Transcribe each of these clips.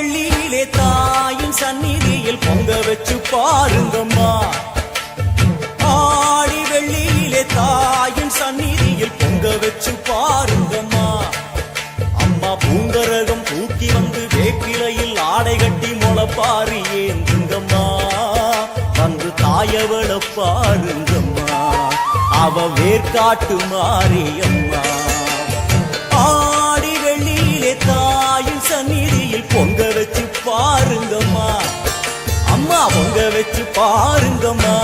வெள்ளியிலே தாயின் சந்நிதியில் பொங்க வச்சு பாருங்கம்மா. ஆடி வெள்ளியிலே தாயின் சந்நிதியில் பொங்க வச்சு பாருங்கம்மா. அம்மா பூங்கரகம் தூக்கி வந்து வேப்பிலையில் ஆடை கட்டி முளைப்பாரி ஏந்துங்கம்மா. வந்து தாயவள பாருங்கம்மா, அவ வேர்காட்டு மாரியம்மா. ஆடி வெள்ளியிலே தாயின் சந்நிதியில் பொங்க வச்சு பாருங்கம்மா. அம்மா பொங்க வச்சு பாருங்கம்மா.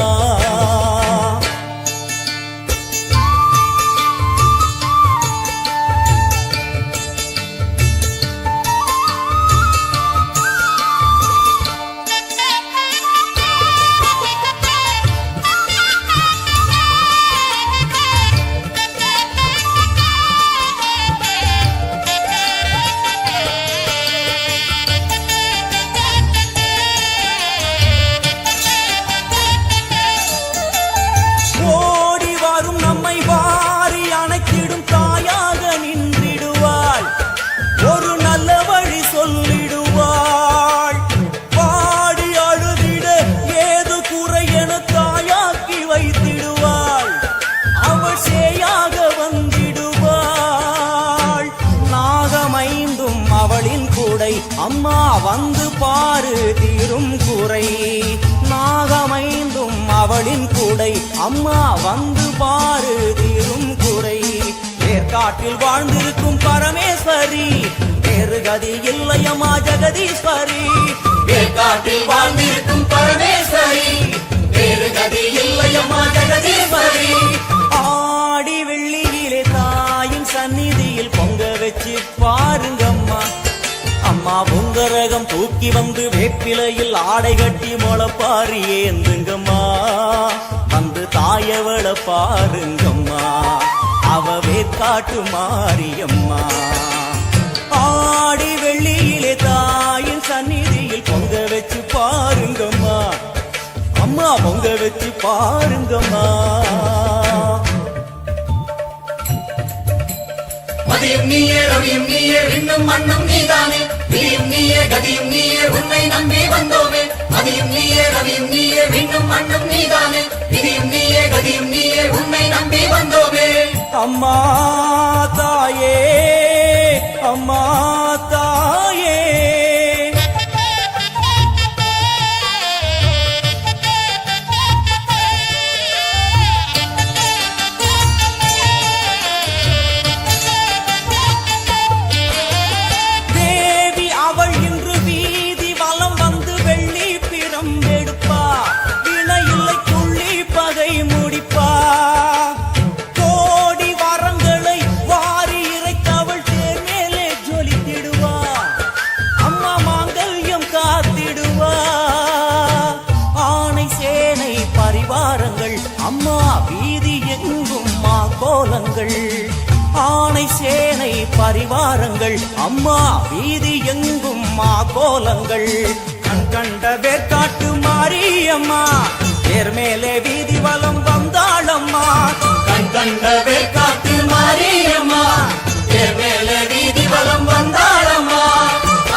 அம்மா வந்து பாரு தீரும் குறை. நாகமைந்தும் அவளின் கூடை. அம்மா வந்து பாரு தீரும் குறை. வேர்காட்டில் வாழ்ந்திருக்கும் பரமேஸ்வரி, வேறு கதி இல்லையம்மா ஜெகதீஸ்வரி. வேர்காட்டில் வாழ்ந்திருக்கும் பரமேஸ்வரி, வேறு கதி இல்லையம்மா ஜெகதீஸ்வரி. ஆடி வெள்ளியிலே தாயின் சந்நிதியில் பொங்க வச்சு பாருங்கம்மா. அம்மா பொங்கரகம் தூக்கி வந்து வேப்பிலையில் ஆடை கட்டி முளைப்பாரி ஏந்துங்கம்மா. வந்து தாயவள பாருங்கம்மா, அவ வேர்காட்டு மாரியம்மா. ஆடி வெள்ளியிலே தாயின் சந்நிதியில் பொங்க வச்சு பாருங்கம்மா. அம்மா பொங்க வச்சு பாருங்கம்மா. மதியும் நீயே ரவியும் நீயே விண்ணும் மண்ணும் நீதானே. விதியும் நீயே கதியும் நீயே உன்னை நம்பி வந்தோமே. மதியும் நீயே ரவியும் நீயே விண்ணும் மண்ணும் நீதானே. விதியும் நீயே கதியும் நீயே உன்னை நம்பி வந்தோமே. அம்மா தாயே, அம்மா தாயே, அம்மா வீதி எங்கும் கோலங்கள். ஆணை சேனை பரிவாரங்கள். அம்மா வீதி எங்கும் கோலங்கள். கண் கண்ட வேர்காட்டு மாரியம்மா, தேர் மேலே வீதி வலம் வந்தாளம்மா. கண் கண்ட வேர்காட்டு மாரியம்மா, தேர் மேலே வீதி வலம் வந்தாளம்மா.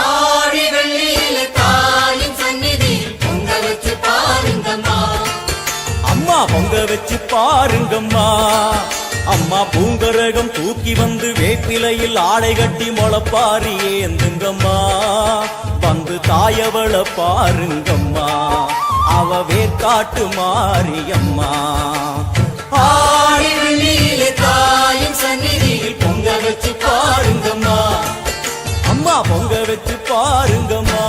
ஆடி வெள்ளியிலே தாயின் சந்நிதியில் பொங்க வச்சு பாருங்கம்மா. அம்மா பொங்க வச்சு பாருங்கம்மா. அம்மா பூங்கரகம் தூக்கி வந்து வேப்பிலையில் ஆடை கட்டி முளைப்பாரி ஏந்துங்கம்மா. வந்து தாயவள பாருங்கம்மா, அவ வேர்காட்டு மாரியம்மா. ஆடி வெள்ளியிலே தாயின் சந்நிதியில் பொங்க வச்சு பாருங்கம்மா. அம்மா பொங்க வச்சு பாருங்கம்மா.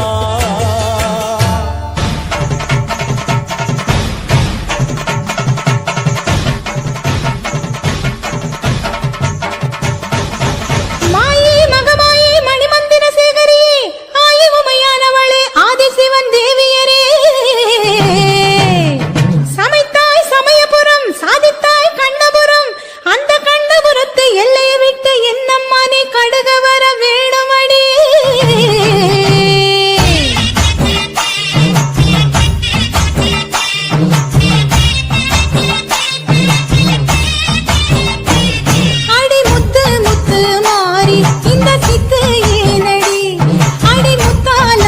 இந்த சித்து ஏனடி அடி முத்தால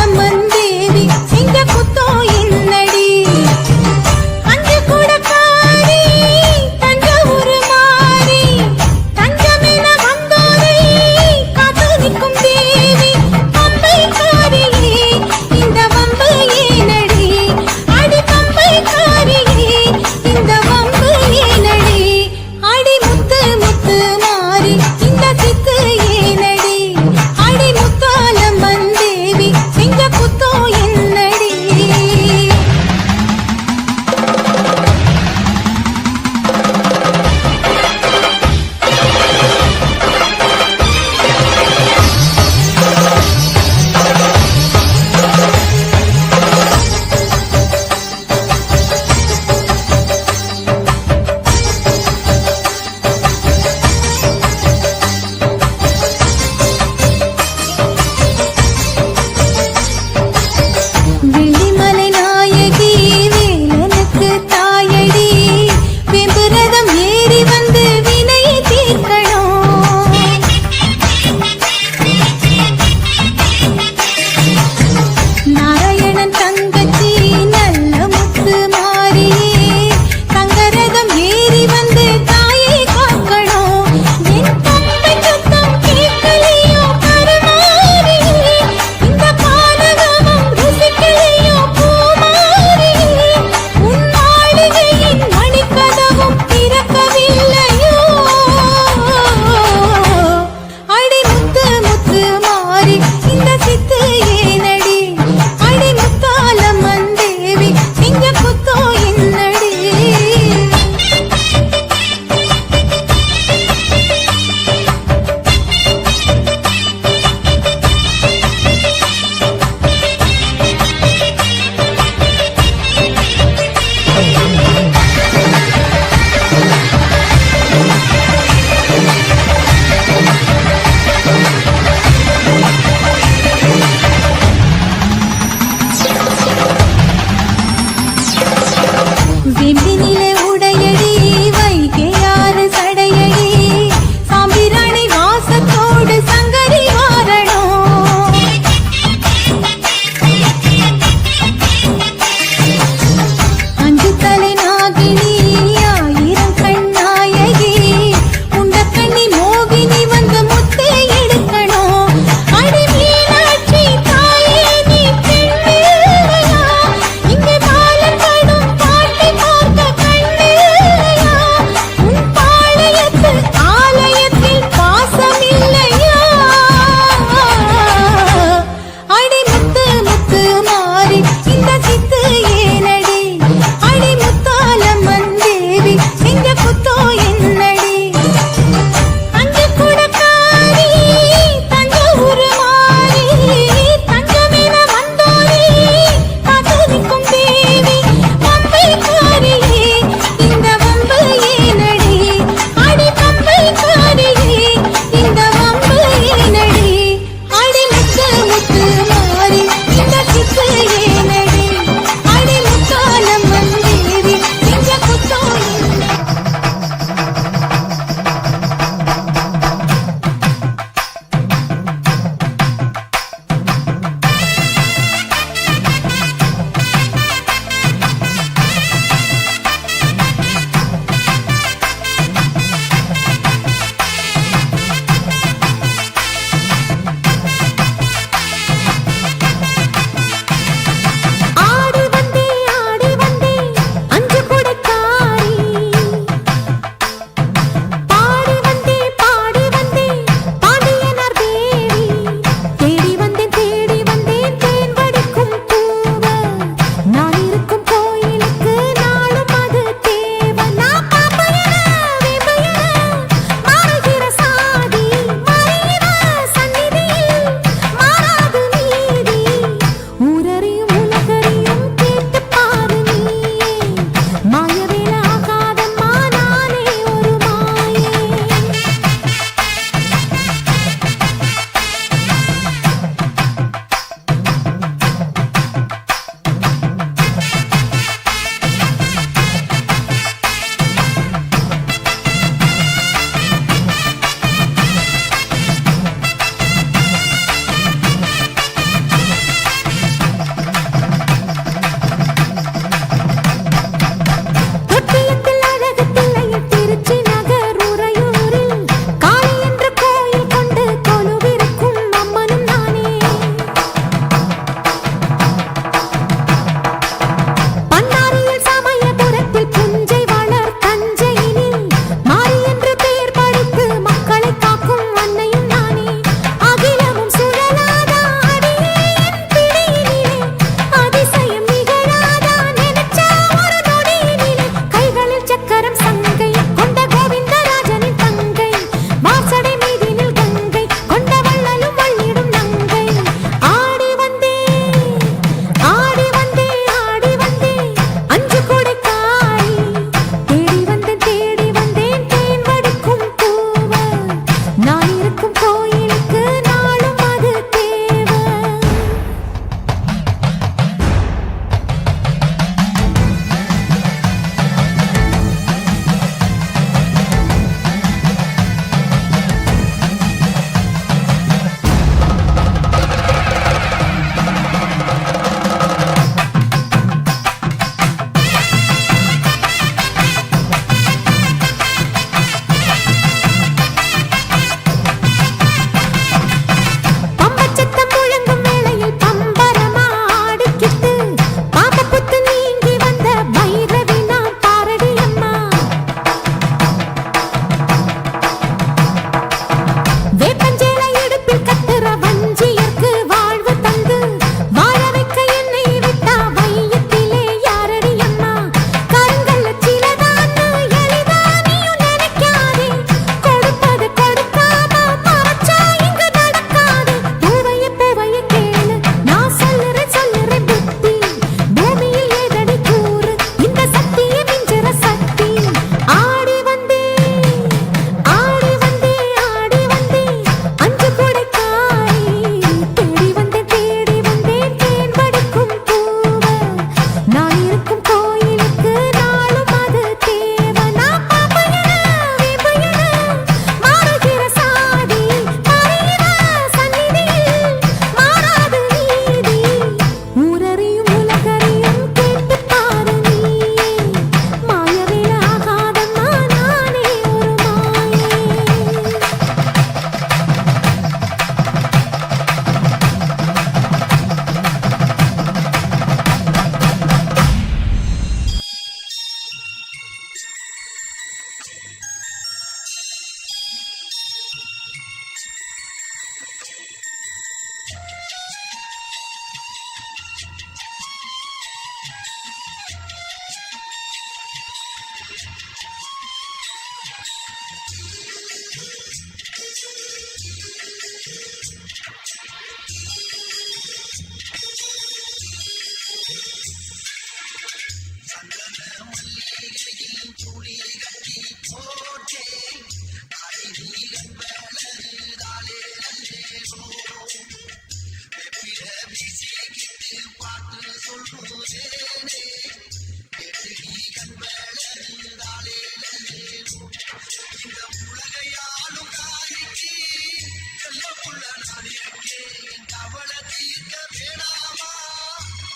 உனக்குள்ள நான் இருக்கேன் என் கவலை தீர்க்க வேணாமா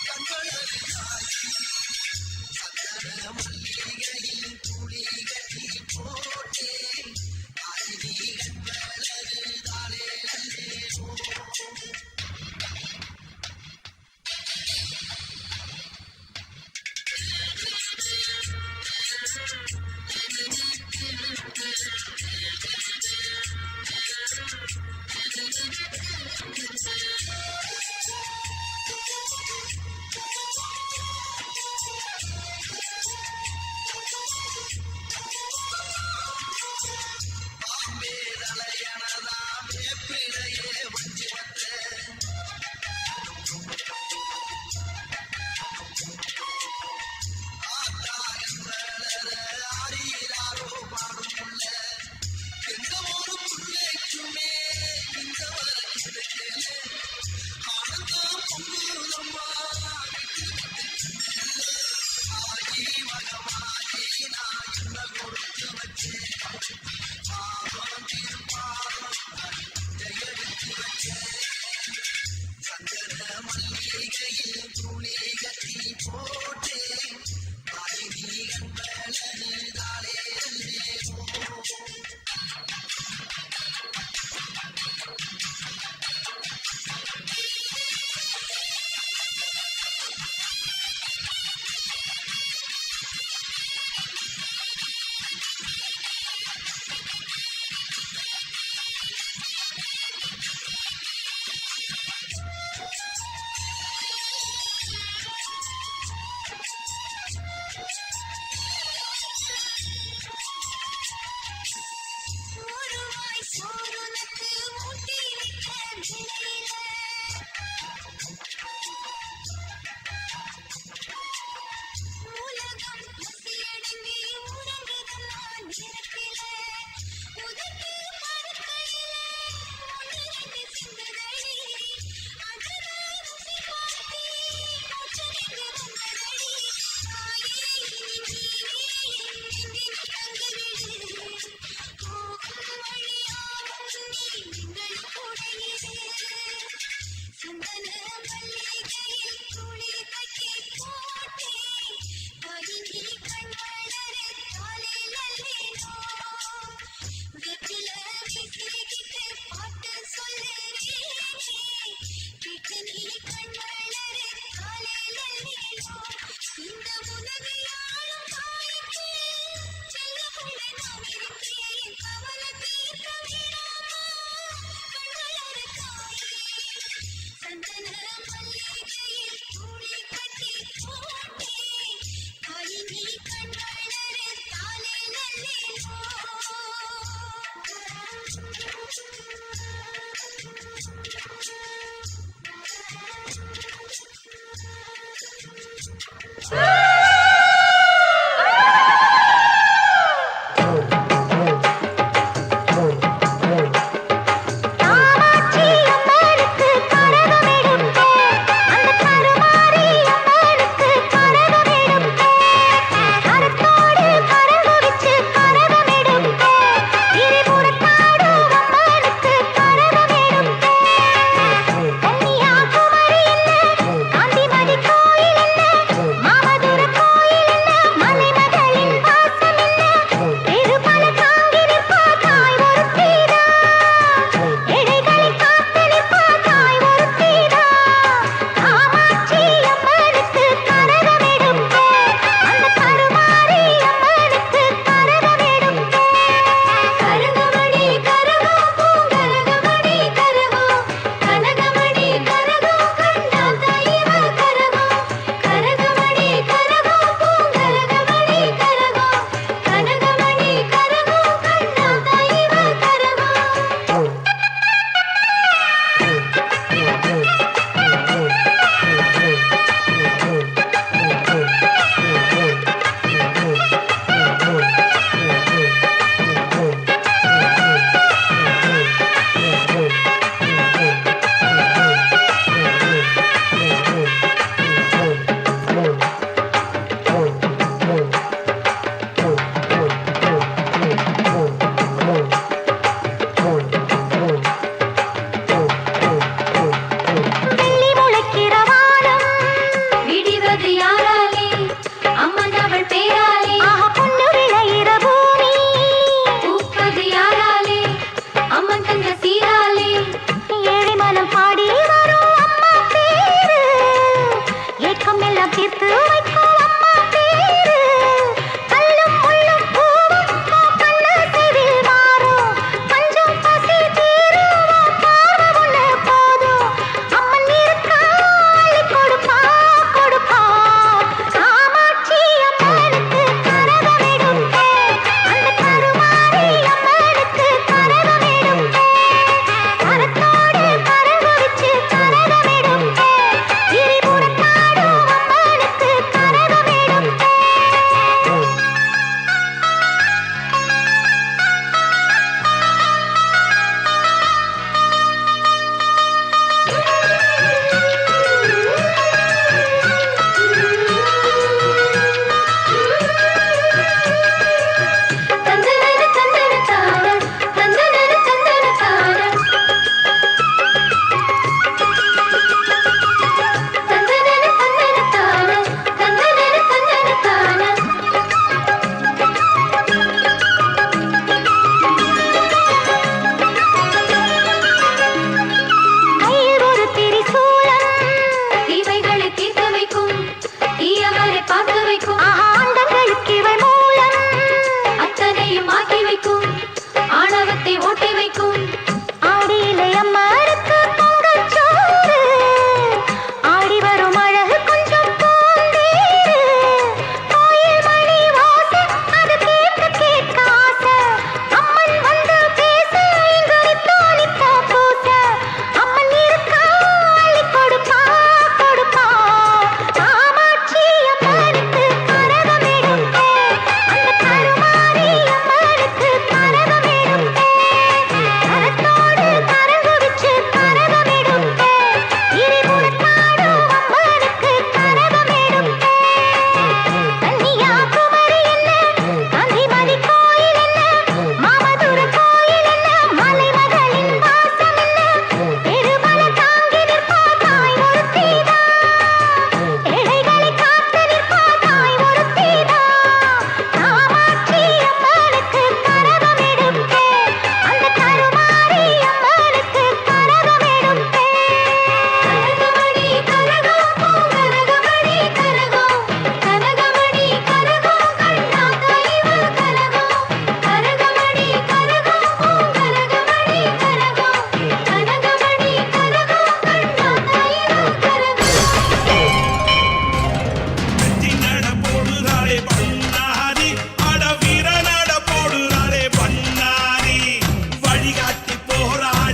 கண்கள் அறியாய் சந்தன மல்லிகையில் துளி கட்டி போட்டேன் அறிவிகள் வளருதானே நல்லேனோ சந்தன மல்லிகை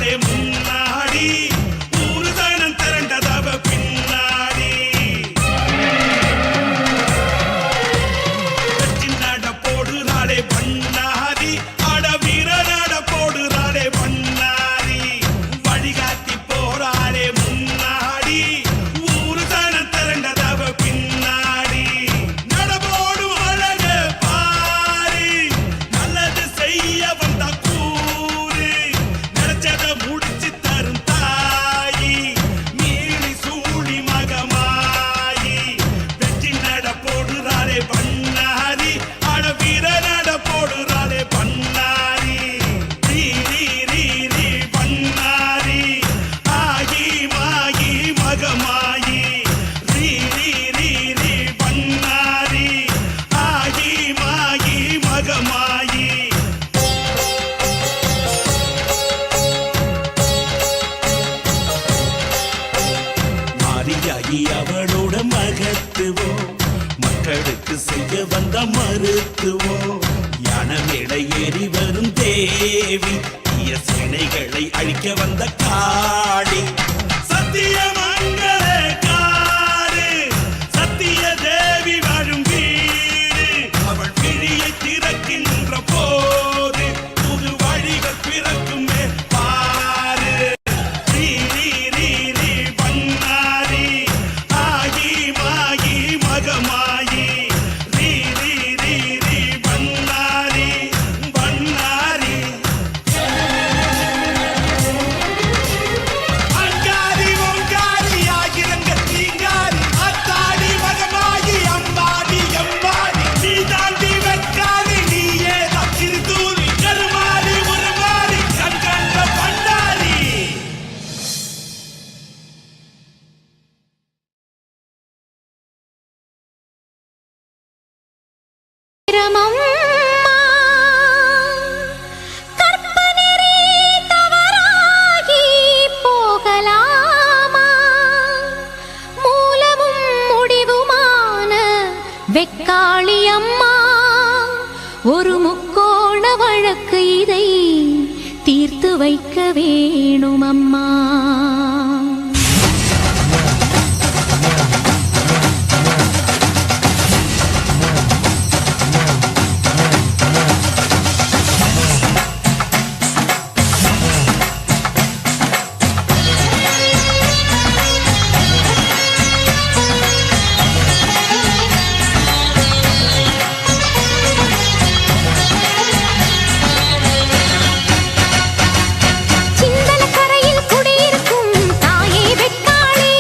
போறாளே முன்னாடி ஊரு தானம் திரண்டதவ பின்னாடி வெற்றி நட போடுறாளே பண்ணாரி அட வீர நட போடுறாளே பண்ணாரி வழிகாட்டி போறாளே முன்னாடி ஊரு தானம் திரண்டதவ பின்னாடி நடபோடும் அழக பாரு நல்லது செய்ய வந்த கூறு நினைச்சத முடிச்சு தரும் தாயி மீறி சூழி மகமாயி வெற்றி நட போடுறாளே பண்ணாரி அட வீர நட போடுறாளே பண்ணாரி ரீ ரீ ரீ ரீ பண்ணாரி ஆகி மாகி மகமாயி ரீ ரீ ரீ ரீ பண்ணாரி ஆகி மாகி மகமாயி மாரியாகி அவளோட மகத்துவம் மக்களுக்கு செய்ய வந்த மருத்துவம் யான மேடை ஏறி வரும் தேவி தீய சினைகளை அழிக்க வந்த காளி சத்தியமங்கல காடு சத்திய தேவி வாழும் வீடு அவள் விழியை திறக்கின்ற போது புது வழிகள் பிறக்குமே பாரு ரீ ரீ ரீ ரீ பண்ணாரி ஆகி மாகி மகமாயி ரீ ரீ ரீ ரீ பண்ணாரி பண்ணாரி அங்காரி ஒங்காரி ஆகிரங்க தீங்காரி அத்தாடி மகமாகி அம்பாடி எம்பாடி நீ தாண்டி வெட்காரி நீயே தக்கிரி தூரி கருமாறி உருமாறி கண்கண்ட பண்டாரி கற்பனரே தவறாகி போகலாமா மூலமும் முடிவுமான வெக்காளி அம்மா ஒரு முக்கோண வழக்கு இதை தீர்த்து வைக்க வேணும் அம்மா சிந்தனக்கரையில் குடியிருக்கும் தாயே வெக்காளி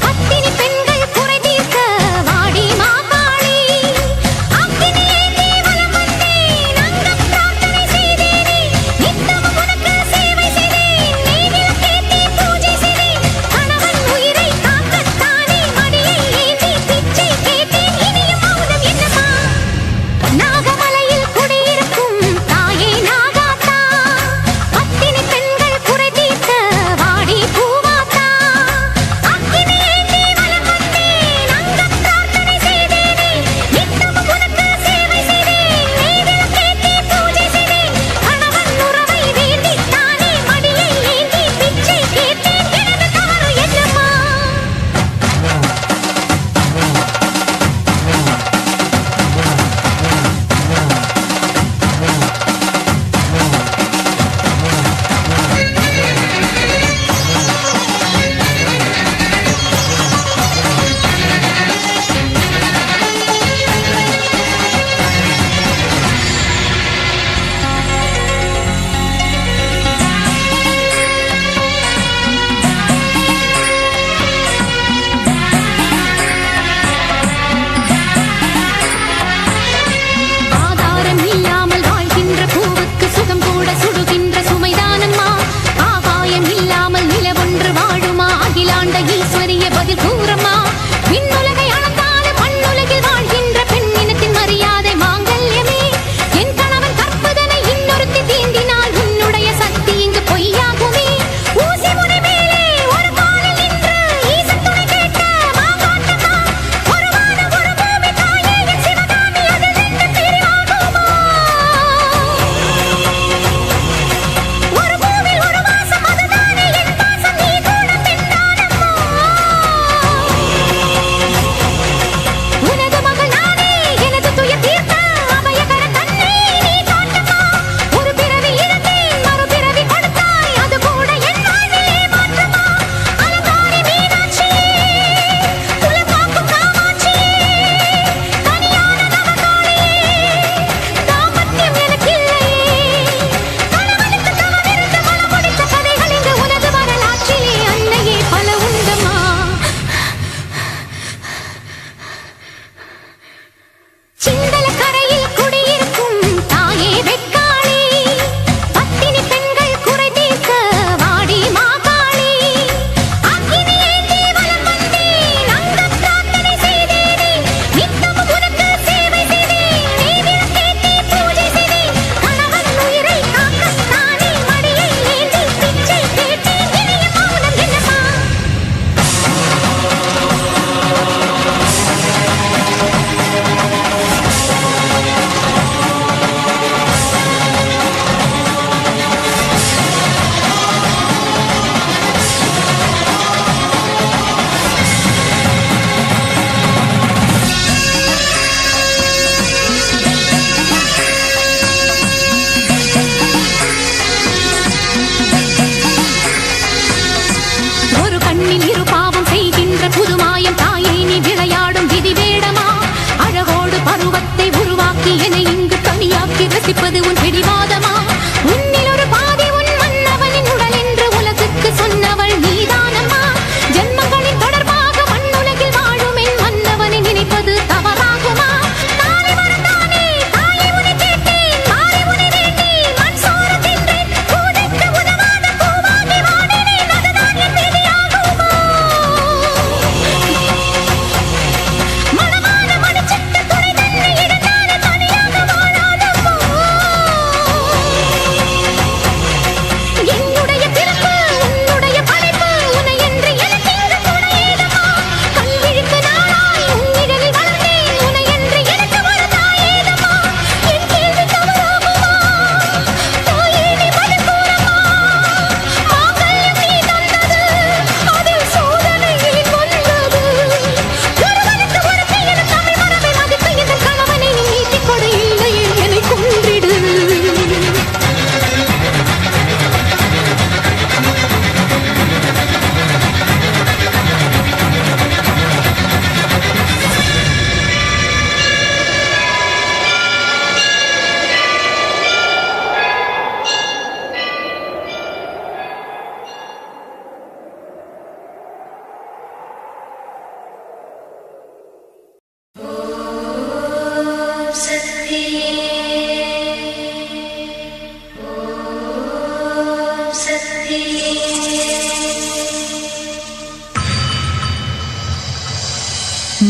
அத்தினி பெண்கள் குறை தீர்க்க வாடி மாகாளி அக்கினி ஏந்தி வலம் வந்தேன் அங்கம் பிரார்த்தனை செய்தேனே நித்தமும் உனக்கு சேவை செய்தேன் நெய்விளக்கேற்றி பூஜை செய்தேன் கணவன் உயிரை காக்கத்தானே மடியை ஏந்தி பிச்சை கேட்டேன் இனியும் மௌனம் என்னம்மா நாகமலையில் குடியிருக்கும் தாயே நாகாத்தா அத்தினி பெண்கள் குறை தீர்க்க வாடி பூவாத்தா அக்கினி ஏந்தி வலம் வந்தேன் அங்கம் பிரார்த்தனை செய்தேனே நித்தமும் உனக்கு சேவை செய்தேன் நெய்விளக்கேற்றி பூஜை செய்தேன் கணவன் உறவை வேண்டித்தானே மடியை ஏந்தி பிச்சை கேட்டேன் எனது தவறு என்னம்மா ஆதாரம் இல்லாமல் வாழ்கின்ற பூவுக்கு சுகம் கூட சுடுகின்ற சுமைதானம்மா ஆகாயம் இல்லாமல் நிலவொன்று வாழுமா அகிலாண்ட ஈஸ்வரிய பதில் கூறம்மா விண்ணுலகை அளந்தாலும் மண்ணுலகில் வாழ்கின்ற பெண்ணினத்தின் மரியாதை மாங்கல்யமே என் கணவன் கற்பதனை இன்னொருத்தி தீண்டினால் உன்னுடைய சக்தி இங்கு பொய்யாகுமே ஊசி முனை மேலே ஒரு காலில் நின்று ஈசன் துணை கேட்ட மாங்காட்டம்மா ஒரு வானம் ஒரு பூமி தாயே என் சிவகாமி அதில் நின்று பிரிவாகுமா ஒரு பூவில் ஒரு வாசம்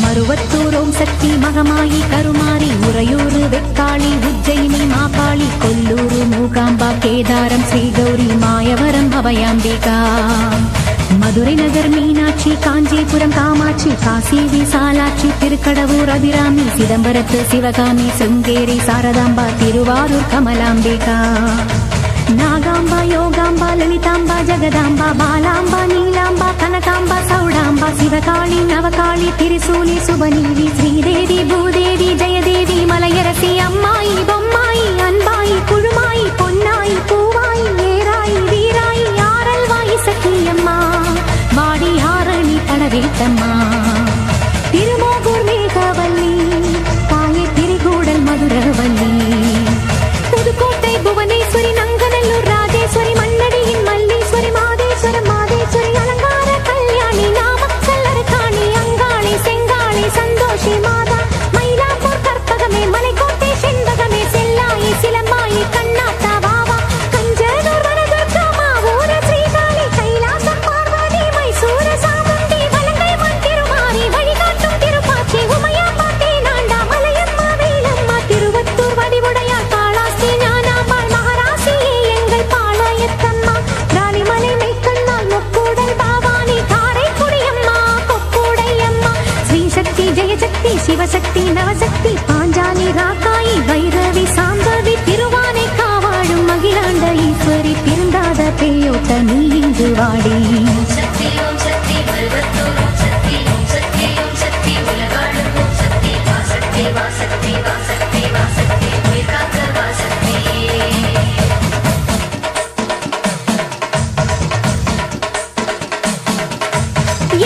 மருவத்தூர் ஓம் சக்தி மகமாயி கருமாரி உறையூர் வெக்காளி உஜ்ஜயினி மாகாளி கொல்லூர் மூகாம்பா கேதாரம் ஸ்ரீகௌரி மாயவரம் அபயாம்பிகா மதுரை நகர் மீனாட்சி காஞ்சிபுரம் காமாட்சி காசி விசாலாட்சி திருக்கடவூர் அபிராமி சிதம்பரத்து சிவகாமி சுங்கேரி சாரதாம்பா திருவாரூர் கமலாம்பிகா நாகாம்பா யோகாம்பா லலிதாம்பா ஜெகதாம்பா பாலாம்பா நீலாம்பா கனகாம்பா சௌடாம்பா சிவகாளி நவகாளி திரிசூலி சுபநீதி ஸ்ரீதேவி பூதேவி ஜெயதேவி மலையரசி அம்மாயி பொம்மாயி அன்பாயி குழுமாயி பொன்னாயி பூவாயி ஏராயி வீராயி ஆரல்வாயி சக்தியம்மா வாடி ஆரணி படவேட்டம்மா திருமோகூர் மேகவல்லி தாயே திரிகூடல் மதுரவல்லி புதுக்கோட்டை புவனேஸ்வரி நங்கநல்லூர் ராஜேஸ்வரி மண்ணடியின் மல்லீஸ்வரி மாதேஸ்வரம் மாதேஸ்வரி அலங்கார கல்யாணி நாமக்கல் அரக்காணி அங்காளி செங்காளி சந்தோஷி மாதா மயிலாப்பூர் கற்பகமே மலைக்கோட்டை செண்பகமே செல்லாயி சிலம்பாயி கண்ணாத்தா வாவா கஞ்சனூர் வனதுர்கா மாவூர ஸ்ரீகாளி கைலாசம் பார்வதி மைசூர சாமுண்டி வலங்கை மண் திருமாரி வழிகாட்டும் திருப்பாச்சி உமையா பாட்டி நாண்டா மலையம்மா வேலம்மா திருவத்தூர் வடிவுடையார் காளாஸ்தி ஞானாம்பாள் மகாராசியே எங்கள் பாளையத்தம்மா ராணிமலை மெய்க்கண்ணால் முக்கூடல் பாவானி காரைக்குடியம்மா கொக்கூடையம்மா ஸ்ரீசக்தி ஜெயசக்தி சிவசக்தி நவசக்தி பாஞ்சாலி ராக்காயி வைரவி சாம்பவி திருவானை காவாடும் மகிழாண்ட ஈஸ்வரி திருந்தாத பேயோட்ட நீ இங்கு வாடி சக்தி ஓம் சக்தி மருவத்தூர் ஓம் சக்தி ஓம் சக்தி ஓம் சக்தி உலகாளும் ஓம் சக்தி வாசக்தி வாசக்தி வாசக்தி வாசக்தி உயிர்காக்க வாசக்தி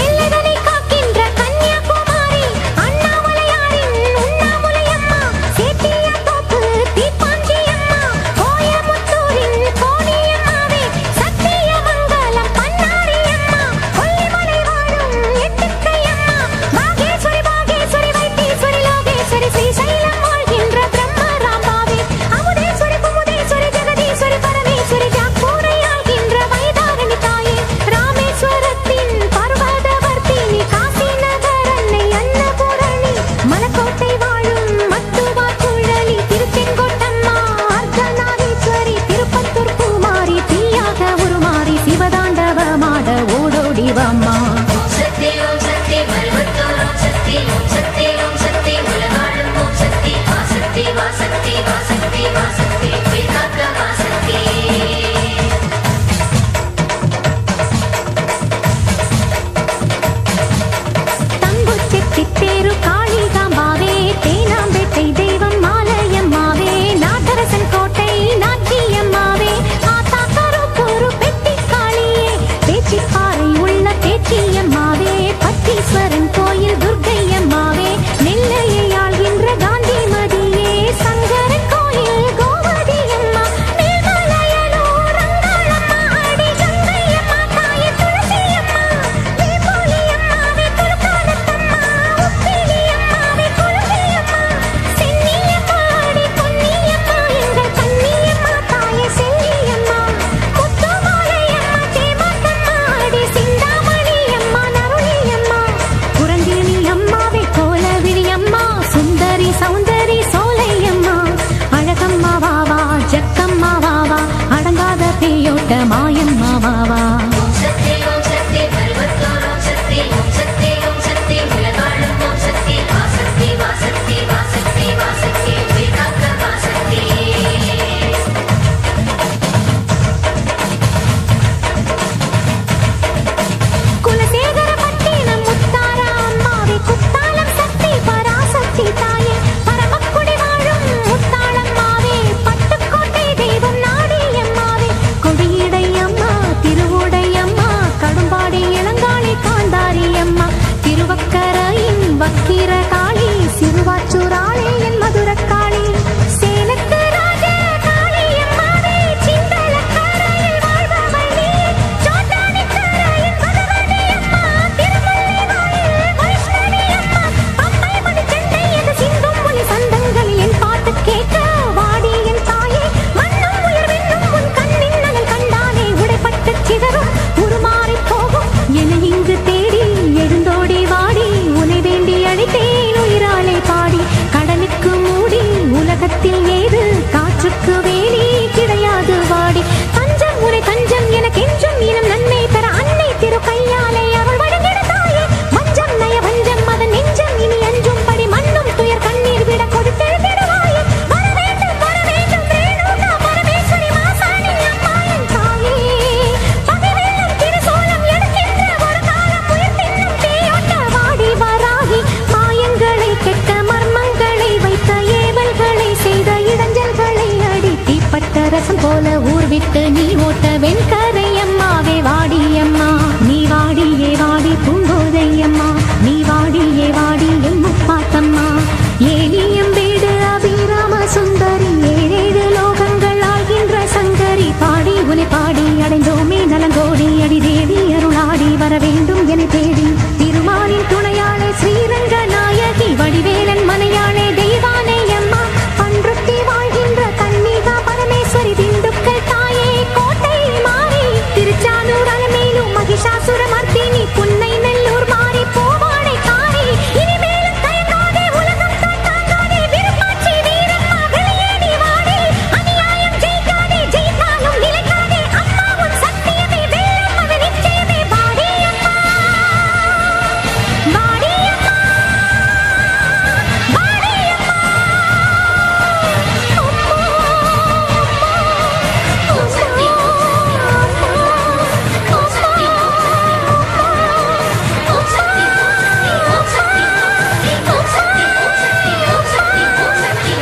எல்லைதனை காக்கின்ற கன்னியாகுமாரி அண்ணாமலையாரின் உண்ணாமுலையம்மா சேத்தியாத்தோப்பு தீப்பாஞ்சியம்மா கோயமுத்தூரின் கோணியம்மாவே சத்தியமங்கலம் பன்னாரியம்மா கொல்லிமலை வாழும் எட்டுக்கையம்மா பாகேஸ்வரி பாகேஸ்வரி வைத்தீஸ்வரி லோகேஸ்வரி ஸ்ரீசைலம் வாழ்கின்ற பிரம்மராம்பாவே அமுதேஸ்வரி குமுதேஸ்வரி ஜெகதீஸ்வரி பரமேஸ்வரி ஜாக்கூரை ஆள்கின்ற வைதாரணி தாயே ராமேஸ்வரத்தின் பர்வதவர்த்தினி காசி நகர் அன்னை அன்னபூரணி மலக்கோட்டை வாழும் மட்டுவா குழலி திருச்செங்கோட்டம்மா அர்த்தநாதீஸ்வரி திருப்பத்தூர் பூமாரி தீயாக உருமாறி சிவதாண்டவமாட ஓடோடி வாம்மா ஓம் சக்தி மருவத்தூர் ஓம் சக்தி ஓம் சக்தி ஓம் சக்தி உலகாளும் ஓம் சக்தி வாசக்தி வாசக்தி வாசக்தி வாசக்தி உயிர்காக்க வாசக்தி தங்குச்செட்டித்தேரு காளிகாம்பாவே தேனாம்பேட்டை தெய்வம் மாலையம்மாவே நாகரசன் கோட்டை நாச்சியம்மாவே ஆத்தா கருப்பூரு பெட்டிக்காளியே பேச்சிப்பாறை உள்ள பேச்சியம்மாவே பட்டீஸ்வரன் கோயில் துர்க்கையம்மாவே நெல்லையை ஆள்கின்ற காந்திமதியே சங்கரன் கோயில் கோமதியம்மா மேல்மலையனூர் அங்காளம்மா அடி கங்கையம்மா தாயே துளசியம்மா வேப்போலியம்மாவே துலுக்கானத்தம்மா உப்பிலியம்மாவே குலவியம்மா சென்னியம்மா அடி பொன்னியம்மா எங்கள் கன்னியம்மா தாயே செல்லியம்மா முத்துமாலையம்மா தேமாத்தம்மா அடி சிந்தாமணியம்மா நருளியம்மா புரந்தினி அம்மாவே கோலவிழியம்மா சுந்தரி சௌந்தரி சோலையம்மா அழகம்மா வாவா ஜக்கம்மா வாவா அடங்காத பேயோட்ட மாயம்மா வாவா ஓம் சக்தி மருவத்தூர் ஓம் சக்தி ஓம் சக்தி ஓம் சக்தி உலகாளும் ஓம் சக்தி வாசக்தி வாசக்தி வாசக்தி வாசக்தி உயிர்காக்க வாசக்தி குலசேகரப்பட்டினம் முத்தார அம்மாவே குத்தாலம் சக்தி பராசக்தி தாயே பரமக்குடி வாழும் முத்தாளம்மாவே பட்டுக்கோட்டை தெய்வம் நாடியம்மாவே கொடியடை அம்மா பாதரசம் போல ஊர் விட்டு நீ ஓட்ட வெண்கரை அம்மாவே வாடியம்மா நீ வாடியே வாடி பூங்கோதையம்மா நீ வாடியே வாடி என் முப்பாத்தம்மா ஏலியம் வீடு அபிராம சுந்தரி ஏழேழு லோகங்கள் ஆகின்ற சங்கரி பாடி உனை பாடி அடைந்தோமே நலங்கோடி அடி தேடி அருளாடி வர வேண்டும் என தேடி திருமாலின் துணையாளே ஸ்ரீரங்க நாயகி வடிவேலன் மனையாளே தெய்வானை அம்மா பன்ருட்டி வாழ்கின்ற கன்னிகா பரமேஸ்வரி திண்டுக்கல் தாயே கோட்டை மாறி திருச்சானூர் அலமேலு மகிஷாசுர மர்த்தினி புன்னை நெல்லூர் மாறி பூவாடை காரி இனிமேலும் தயங்காதே உலகம் தான் தாங்காதே விருப்பாட்சி வீரம்மா வெளியேறி வாடி அநியாயம் ஜெயிக்காதே ஜெயித்தாலும் நிலைக்காதே அம்மா உன் சத்தியமே வெல்லும் அது நிச்சயமே வாடி அம்மா வாடி அம்மா வாடி அம்மா ஓம் சக்தி ஓம் சக்தி ஓம் சக்தி ஓம் சக்தி ஓம் சக்தி ஓம் சக்தி ஓம் சக்தி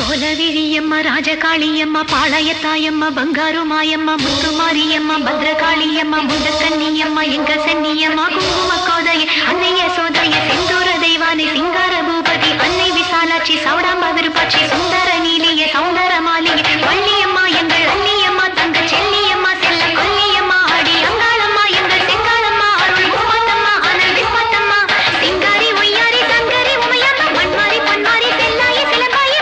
கோலவிழியம்மா ராஜகாளியம்மா பாளையத்தாயம்மா பங்காரு மாயம்மா முத்துமாரியம்மா பத்ரகாளியம்மா முண்டக்கன்னியம்மா எங்க சன்னியம்மா குங்கும கோதைய அன்னைய சோதைய செந்தூர தெய்வானை சிங்கார பூபதி அன்னை விசாலாட்சி சௌடாம்ப விருப்பாட்சி சுந்தர நீலிய சௌந்தர மாலிய வள்ளியம்மா எங்கள் அன்னியம்மா தங்க செல்லியம்மா செல்ல கொல்லியம்மா அடி அங்காளம்மா எங்கள் செங்காளம்மா அருள் முப்பாத்தம்மா அனல் விஸ்வத்தம்மா சிங்காரி ஒய்யாரி சங்கரி உமையம்மா மண்மாரி பொன்மாரி செல்லாயி சிலம்பாயி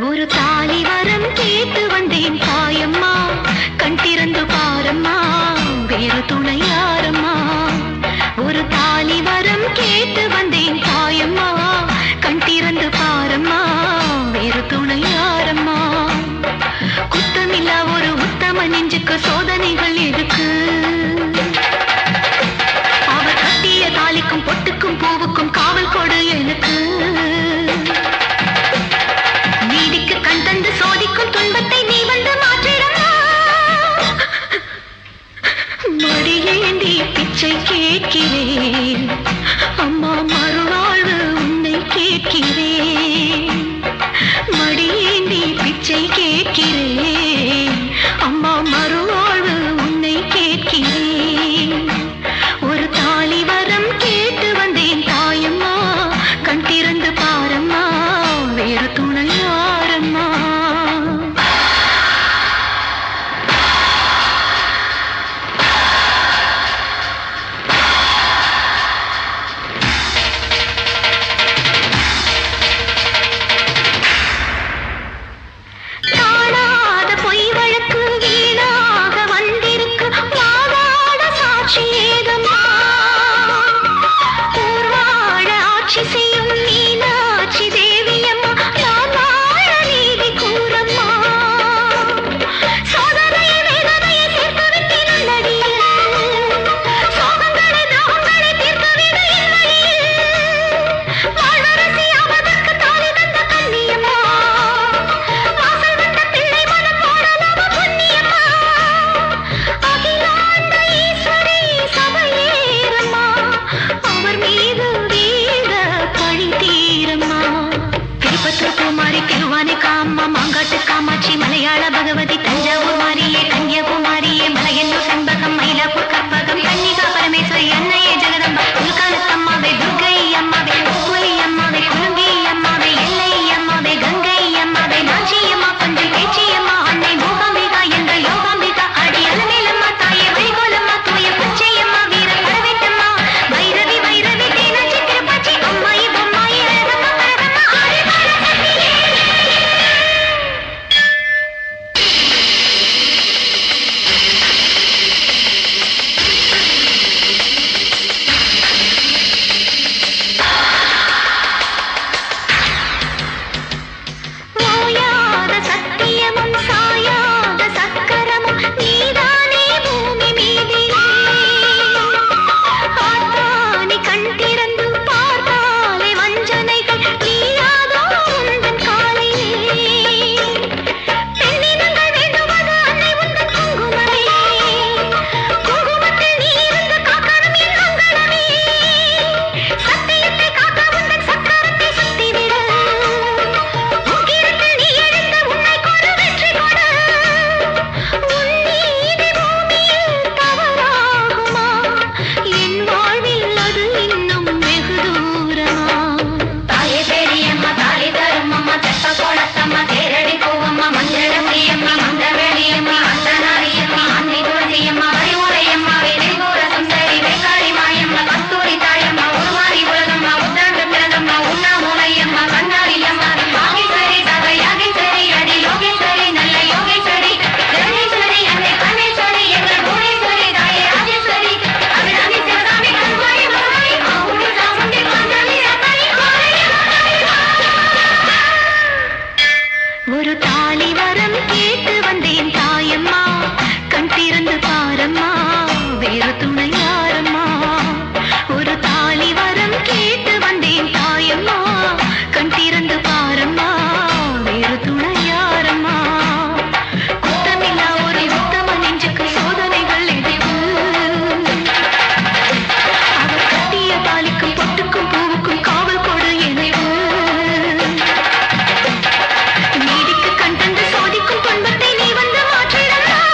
ஒரு தாலி வரம் கேட்டு வந்தேன் தாயம்மா கண் திறந்து பாரம்மா வேறு துணை யாரம்மா ஒரு தாலி வரம் கேட்டு வந்தேன் தாயம்மா கண் திறந்து பாரம்மா வேறு துணை யாரம்மா குத்தமில்லா ஒரு உத்தம நெஞ்சுக்கு சோதனைகள் எதுக்கு அவர் கட்டிய தாலிக்கும் பொட்டுக்கும் பூவுக்கும் காவல் கொடு எனக்கு நீதிக்கு கண் தந்து சோதிக்கும் துன்பத்தை நீ வந்து மாற்றிடமா மடியேந்தி பிச்சை கேட்கிறேன் அம்மா மறுவாழ்வு உன்னை கேட்கிறேன் மடியேந்தி பிச்சை கேட்கிறேன் அம்மா மறுவாழ்வு உன்னை கேட்கிறேன் ஒரு தாலி வரம் கேட்டு வந்தேன் தாயம்மா கண் திறந்து பாரம்மா வேறு துணை யாரம்மா காணாத ஒரு தாலி வரம் கேட்டு வந்தேன் தாயம்மா கண் திறந்து பாரம்மா வேறு துணை யாரம்மா ஒரு தாலி வரம் கேட்டு வந்தேன் தாயம்மா கண் திறந்து பாரம்மா வேறு துணை யாரம்மா குத்தமில்லா ஒரு உத்தம நெஞ்சுக்கு சோதனைகள் எதிர்வு அவர் கட்டிய தாலிக்கும் பொட்டுக்கும் பூவுக்கும் காவல் கொடு எனவு நீதிக்கு கண் தந்து சோதிக்கும் துன்பத்தை நீ வந்து மாற்றிடலாம்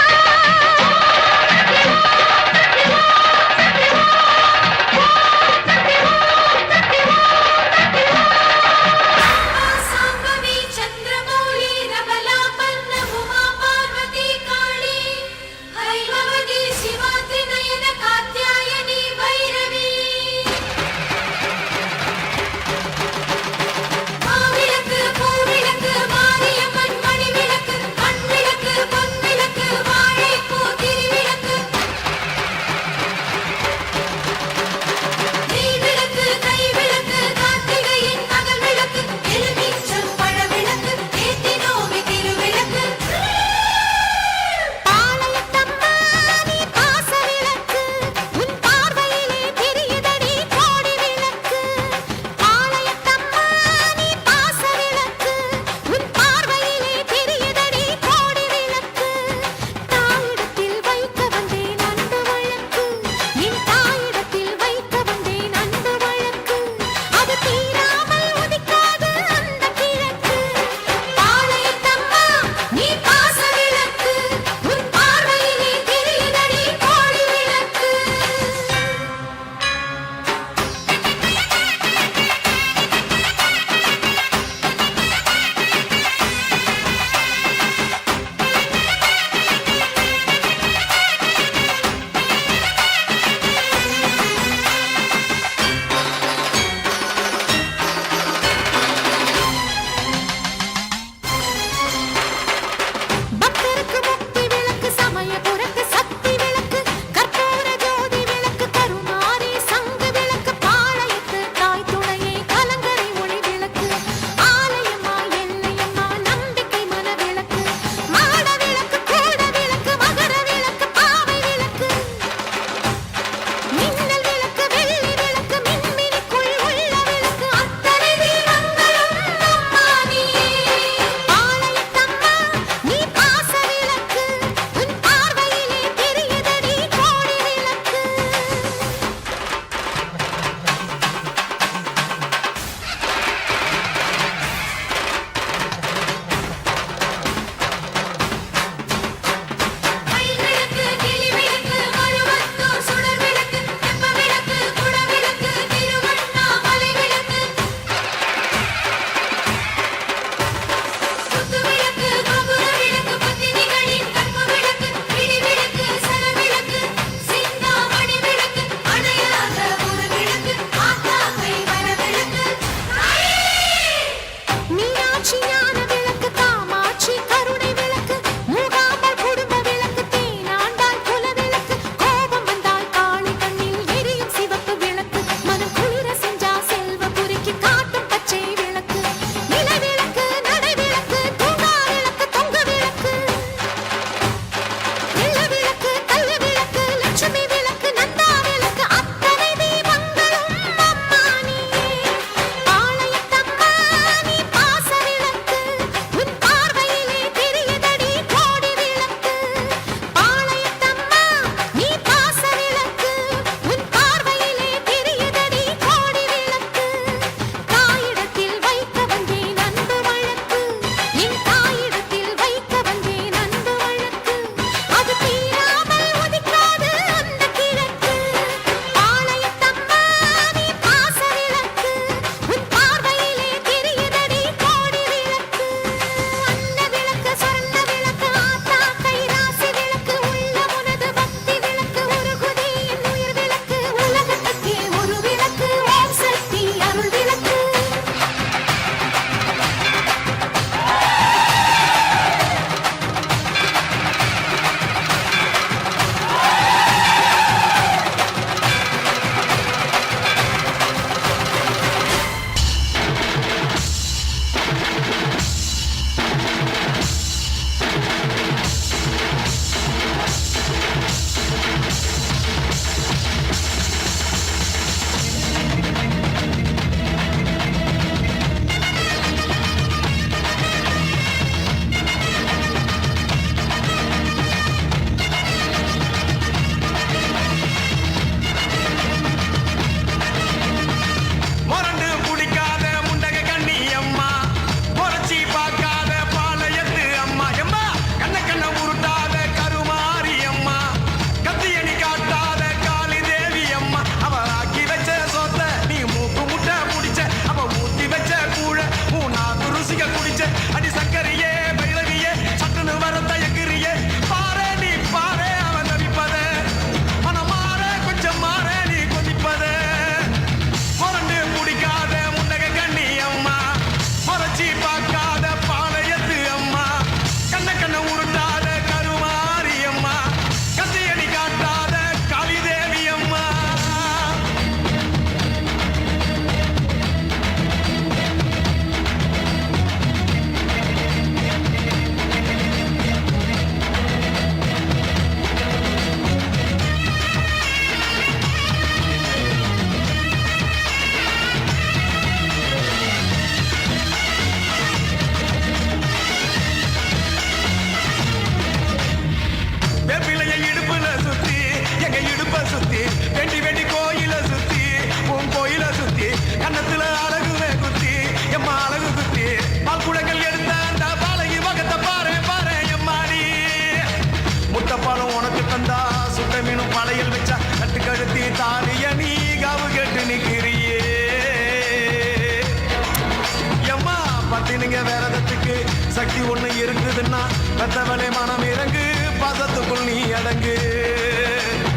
இருக்குதுன்னா பெத்தவளே மனம் இறங்கு பாசத்துக்குள் நீ அடங்கு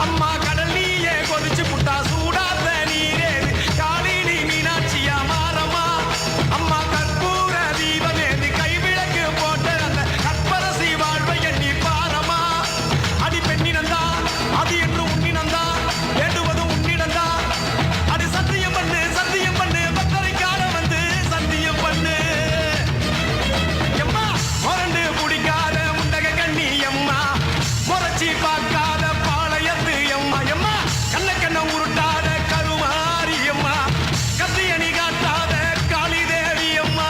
அம்மா கடல் நீயே கொதிச்சு புட்டா சூடாத நீரே காளினி மீனாட்சியா மாறம்மா அம்மா கற்பூர தீபமேந்தி கைவிளக்கு போட்ட அந்த கற்பரசி வாழ்வை எண்ணி பாரம்மா அடி பெண்ணினந்தா அது என்று உன்னினந்தா வேண்டுவதும் உன்னிடந்தா அடி சத்தியம் பண்ணு பத்தரைக்கார வந்து சத்தியம் பண்ணு எம்மா முரண்டு பிடிக்காத முண்டக கண்ணி எம்மா முறைச்சி பார்க்காத பாளையத்து எம்மா எம்மா கண்ண உருட்டாத கருமாரி எம்மா கத்தியணி காட்டாத காளி தேவி அம்மா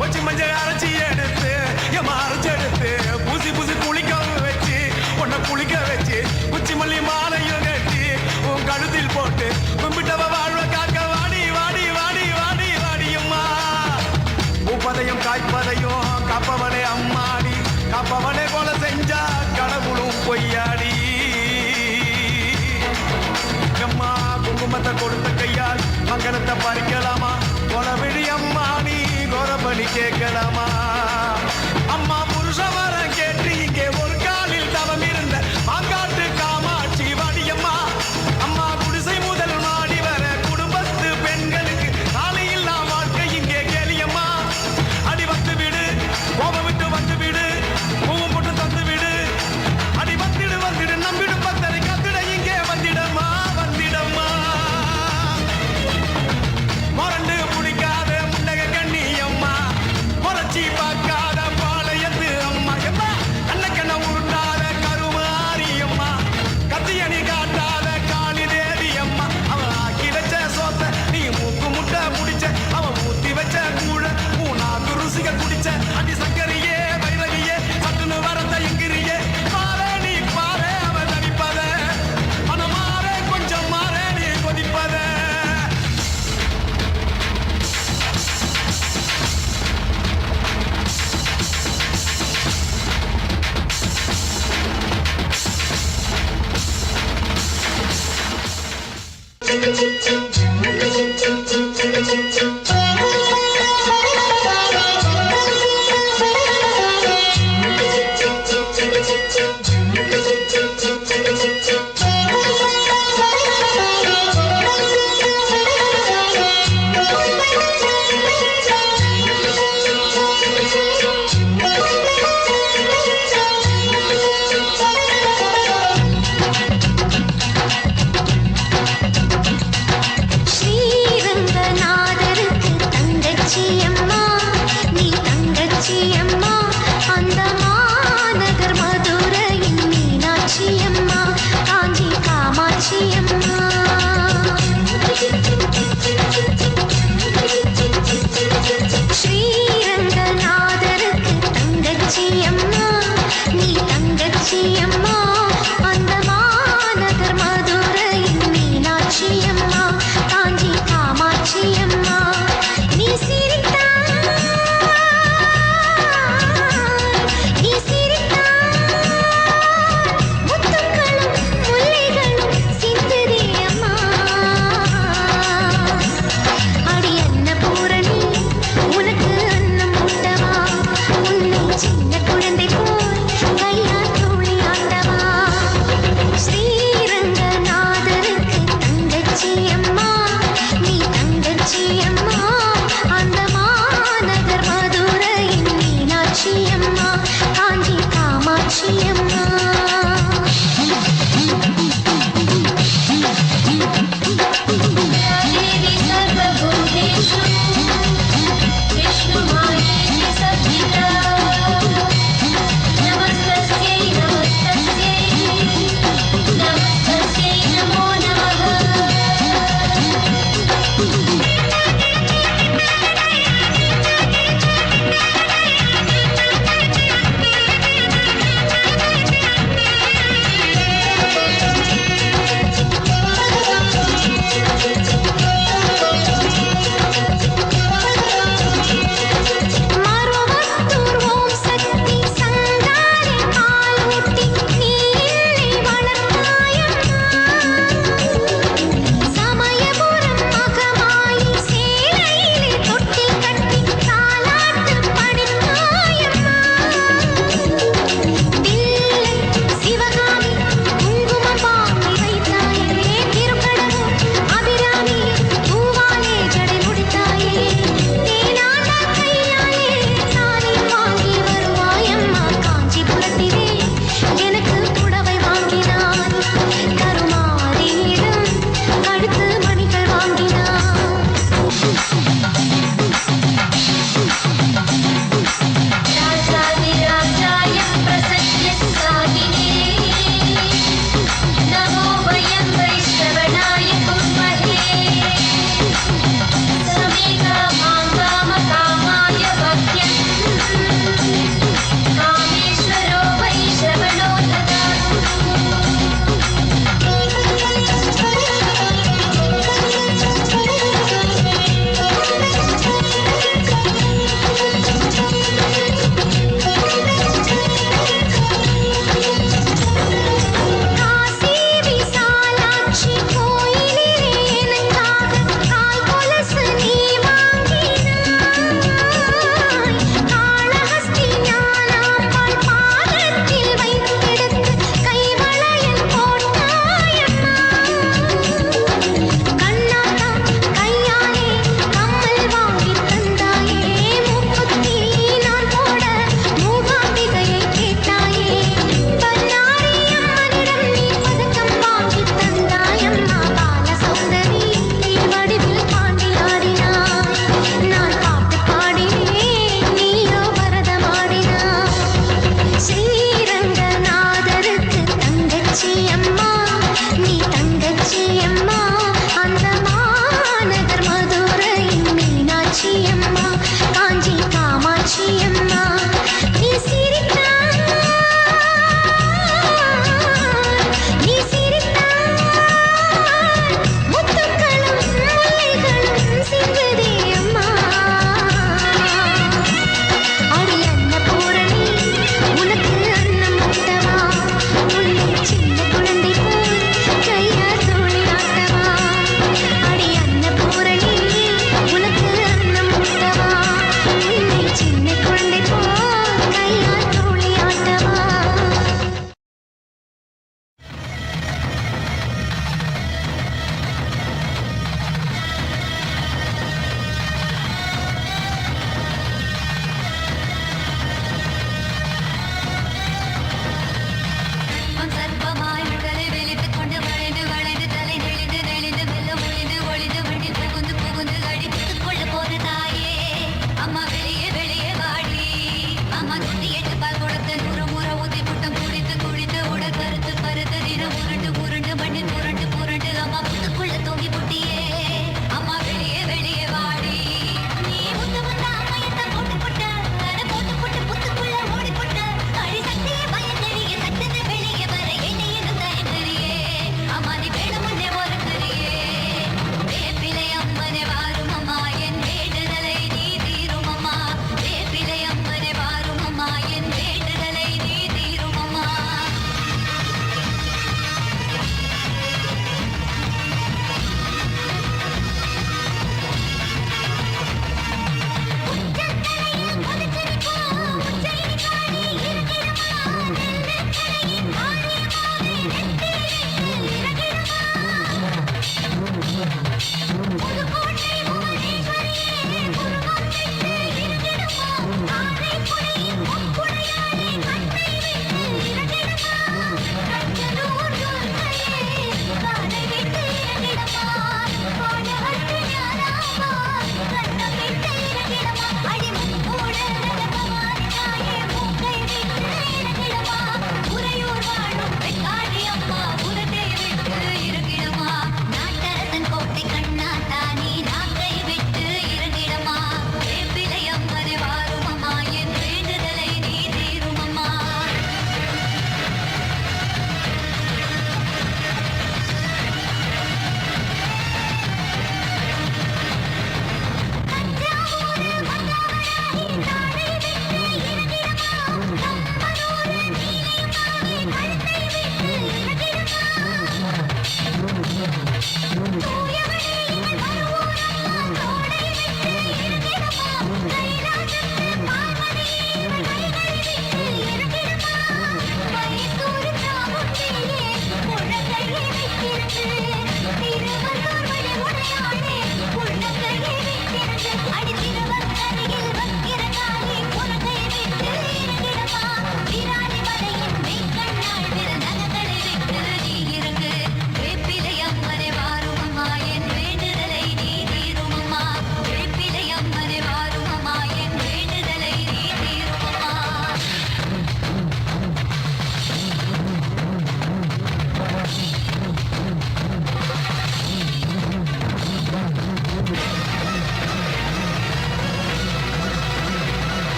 வச்சு மஞ்சள் அரைச்சி எடுத்து எம்மா அரைச்சி எடுத்து பூசி குளிக்க வச்சு உன்னை குளிக்க வச்சு உச்சி மல்லி மாலையும் கட்டி உன் கழுத்தில் போட்டு கும்பிட்டவ வாழ்வ காக்க வாடி வாடி வாடி வாடி வாடியம்மா பூப்பதையும் காய்ப்பதையும் காப்பவனே அம்மாடி காப்பவனே போல செஞ்சா கடவுளும் பொய்யாடி அம்மா குங்குமத்தை கொடுத்த கையால் மங்களத்தை பறிக்கலாமா கொலவிழி அம்மா நீ கோரபலி கேட்கலாமா அம்மா புருஷ வரம் கேட்டு இங்கே ஒரு காலில் தவம் இருந்த மாங்காட்டு காமாட்சி வாடியம்மா அம்மா குடிசை முதல் மாடி வர குடும்பத்து பெண்களுக்கு நாளையில்லா வாழ்க்கை இங்கே கேளியம்மா அடி வந்து விடு கோபம் விட்டு வந்து விடு பூவும் போட்டு தந்து விடு அடி வந்துடு நம்பிடு பத்தரை கத்திட இங்கே வந்திடம்மா முரண்டு பிடிக்காத முண்டக கண்ணி அம்மா முறைச்சி பார்க்காத பாளையத்து அம்மா எம்மா கண்ண உருட்டாத கருமாரி அம்மா கத்தியணி காட்டாத காளி தேவி அம்மா அவன் ஆக்கி வச்ச சோத்த நீ மூக்கு முட்டை முடிச்ச அவன் ஊத்தி வச்ச கூழ மூணாக்கு ருசிக குடிச்ச அடி சங்கரியே வைரவியே சட்டுன்னு வரந்த எங்கிரியே பாரு நீ பாரு அவன் தவிப்பத மன மாற கொஞ்சம் மாற நீ கொதிப்பத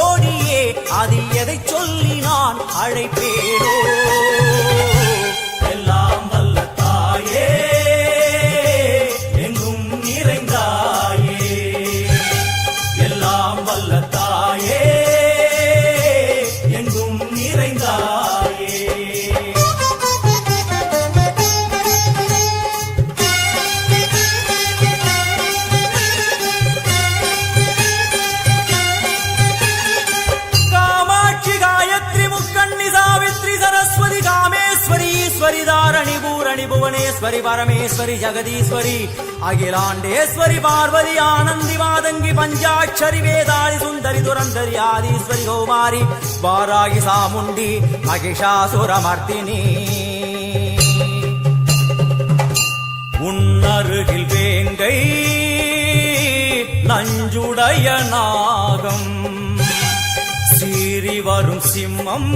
ஜோடியே அதில் எதை சொல்லி நான் அழைப்பேனோ எல்லாம் வல்ல தாயே எங்கும் நிறைந்தாயே எல்லாம் வல்ல தாயே எங்கும் நிறைந்தாயே தாரணி பூரணி புவனேஸ்வரி பரமேஸ்வரி ஜெகதீஸ்வரி அகிலாண்டேஸ்வரி பார்வதி ஆனந்தி மாதங்கி பஞ்சாட்சரி வேதாளி சுந்தரி துரந்தரி ஆதீஸ்வரி கௌமாரி வாராகி சாமுண்டி மகிஷாசுரமர்த்தினி உன்னருகில் வேங்கை நஞ்சுடைய நாகம் சீறி வரும் சிம்மம்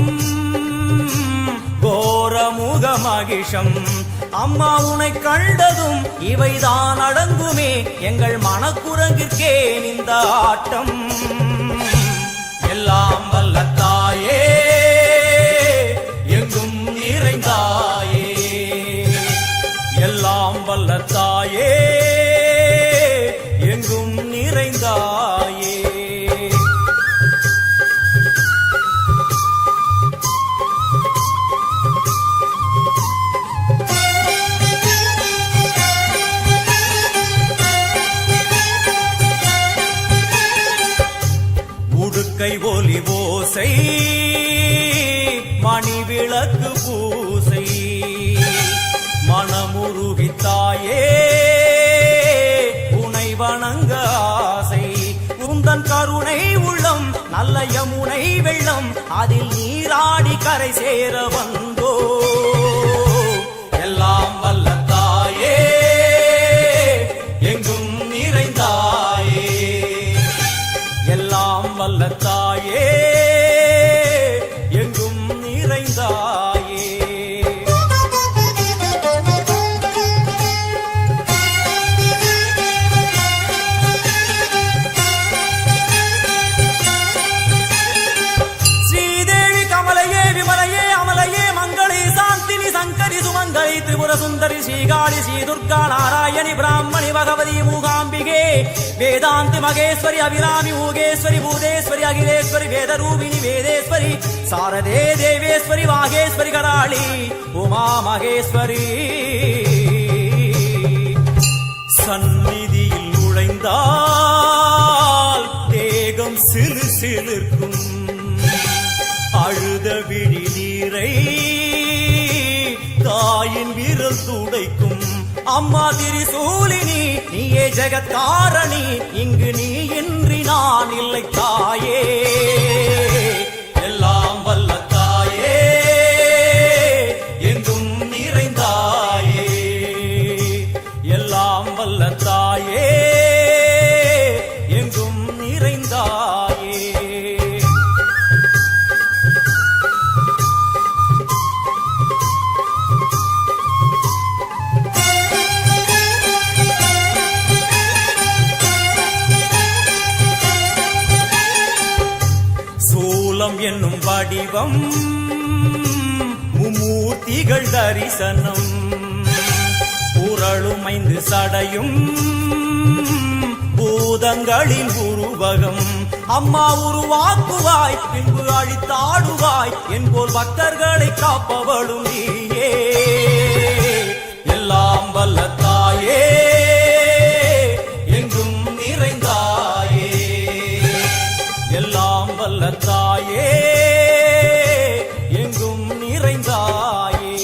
கோரமுக மகிஷம் அம்மா உனை கண்டதும் இவைதான் அடங்குமே எங்கள் மனக்குரங்கிற்கே இந்த ஆட்டம் எல்லாம் வல்ல தாயே எங்கும் நிறைந்தாயே எல்லாம் வல்ல தாயே எங்கும் நிறைந்தாயே கை ஒலி ஓசை மணி விளக்கு பூசை மனமுருகித்தாயே உனை வணங்க ஆசை உந்தன் கருணை உள்ளம் நல்ல யமுனை வெள்ளம் அதில் நீராடி கரை சேர வந்தோ எல்லாம் வல்ல தாயே எங்கும் நிறைந்தாயே எல்லாம் வல்ல தாயே எங்கும் நிறைந்தாயே ஸ்ரீதேவி கமலையே விமலையே அமலையே மங்களே சாந்தினி சங்கரி சுமங்கலி திரிபுர சுந்தரி ஸ்ரீகாளி ஸ்ரீ துர்கா நாராயணி பிராமணி பகவதி மூகாம்பிகே வேதாந்தி மகேஸ்வரி அபிராமி மூகேஸ்வரி பூதேஸ்வரி அகிலேஸ்வரி வேதரூபிணி வேதேஸ்வரி சாரதே தேவேஸ்வரி வாகேஸ்வரி கராளி உமா மகேஸ்வரி சந்நிதியில் நுழைந்தால் தேகம் சிலு சிலிர்க்கும் அழுத விழி நீரை தாயின் விரல் துடைக்கும் அம்மா திரிசூலினி நீயே ஜெகத்காரணி இங்கு நீ இன்றி நான் இல்லை தாயே எல்லாம் வல்ல தாயே எங்கும் நிறைந்தாயே எல்லாம் வல்ல தாயே எங்கும் நிறைந்தாயே என்னும் வடிவம் மும்மூர்த்திகள் தரிசனம் புரளுமைந்து சடையும் பூதங்களின் உருவகம் அம்மா உருவாக்குவாய் பின்பு அழித்தாடுவாய் என்போல் பக்தர்களை காப்பவளும் நீயே எல்லாம் வல்ல தாயே எங்கும் நிறைந்தாயே எல்லாம் வல்ல தாயே எங்கும் நிறைந்தாயே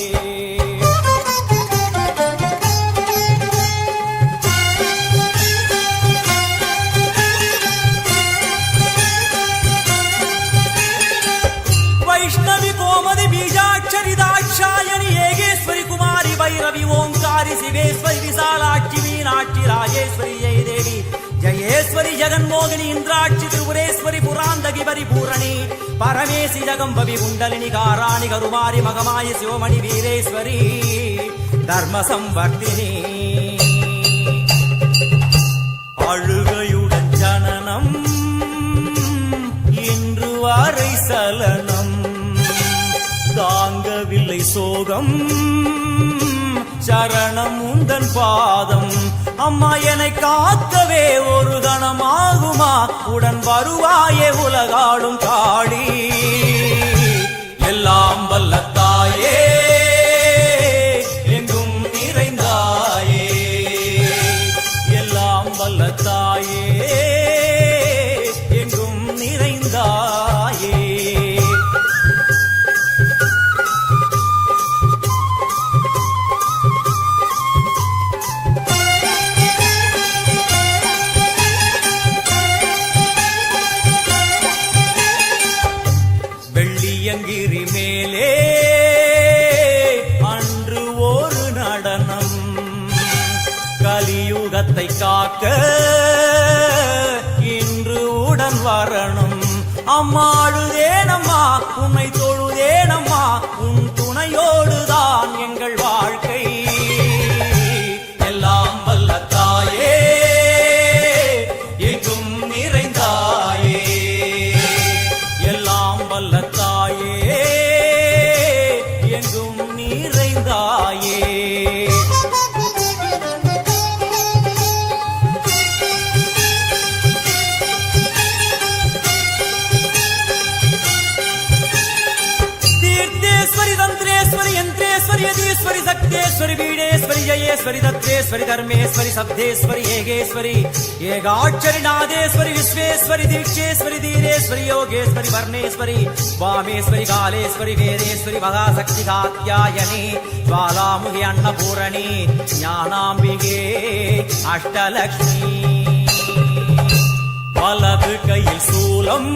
வைஷ்ணவி கோமதி பீஜாட்சரி தாட்சாயணி ஏகேஸ்வரி குமாரி பைரவி ஓங்காரி சிவேஸ்வரி விசாலாட்சி மீனாட்சி ராஜேஸ்வரி ஜெயதேவி ஜயேஸ்வரி ஜெகன்மோகினி இந்திராட்சி திரிபுரேஸ்வரி புராந்தகி பரிபூரணி பரமேசி ஜகம்பவி குண்டலினி காராணி கருமாரி மகமாயி சிவமணி வீரேஸ்வரி தர்ம சம்வர்த்தினி அழுகையுடன் ஜனனம் இன்று அரை சலனம் தாங்கவில்லை சோகம் சரணம் உந்தன் பாதம் அம்மா என்னை காக்கவே ஒரு கணமாகுமா உடன் வருவாயே உலகாடும் காளி எல்லாம் வல்ல தாயே எங்கும் நிறைந்தாயே எல்லாம் வல்ல தாயே எங்கும் நிறைந்தாயே வெள்ளியங்கிரி மேலே அன்று ஒரு நடனம் கலியுகத்தை காக்க இன்று உடன் வரணும் அம்மா அழுதேனம்மா உன்னை தொழுதேனம்மா உன் துணையோடுதான் எங்கள் வாழ்க்கை எல்லாம் வல்ல தாயே எங்கும் நிறைந்தாயே எல்லாம் வல்ல தாயே எங்கும் நிறைந்தாயே तीर्थेश्वरी तंत्रेश्वरी यंत्रेश्वरी यदीश्वरी शक्तेश्वरी बीडेश्वरी जयेश्वरी दत्तेश्वरी धर्मेश्वरी शब्देश्वरी येगेश्वरी येगाक्षरी नादेश्वरी विश्वेश्वरी दीक्षेश्वरी धीरेश्वरी योगेश्वरी वर्णेश्वरी वामेश्वरी कालेश्वरी वेदेश्वरी महाशक्ति कात्यायनी ज्वालामुखी अन्नपूरणी ज्ञानाम्बिके अष्टलक्ष्मी वलது கையில் சூலம்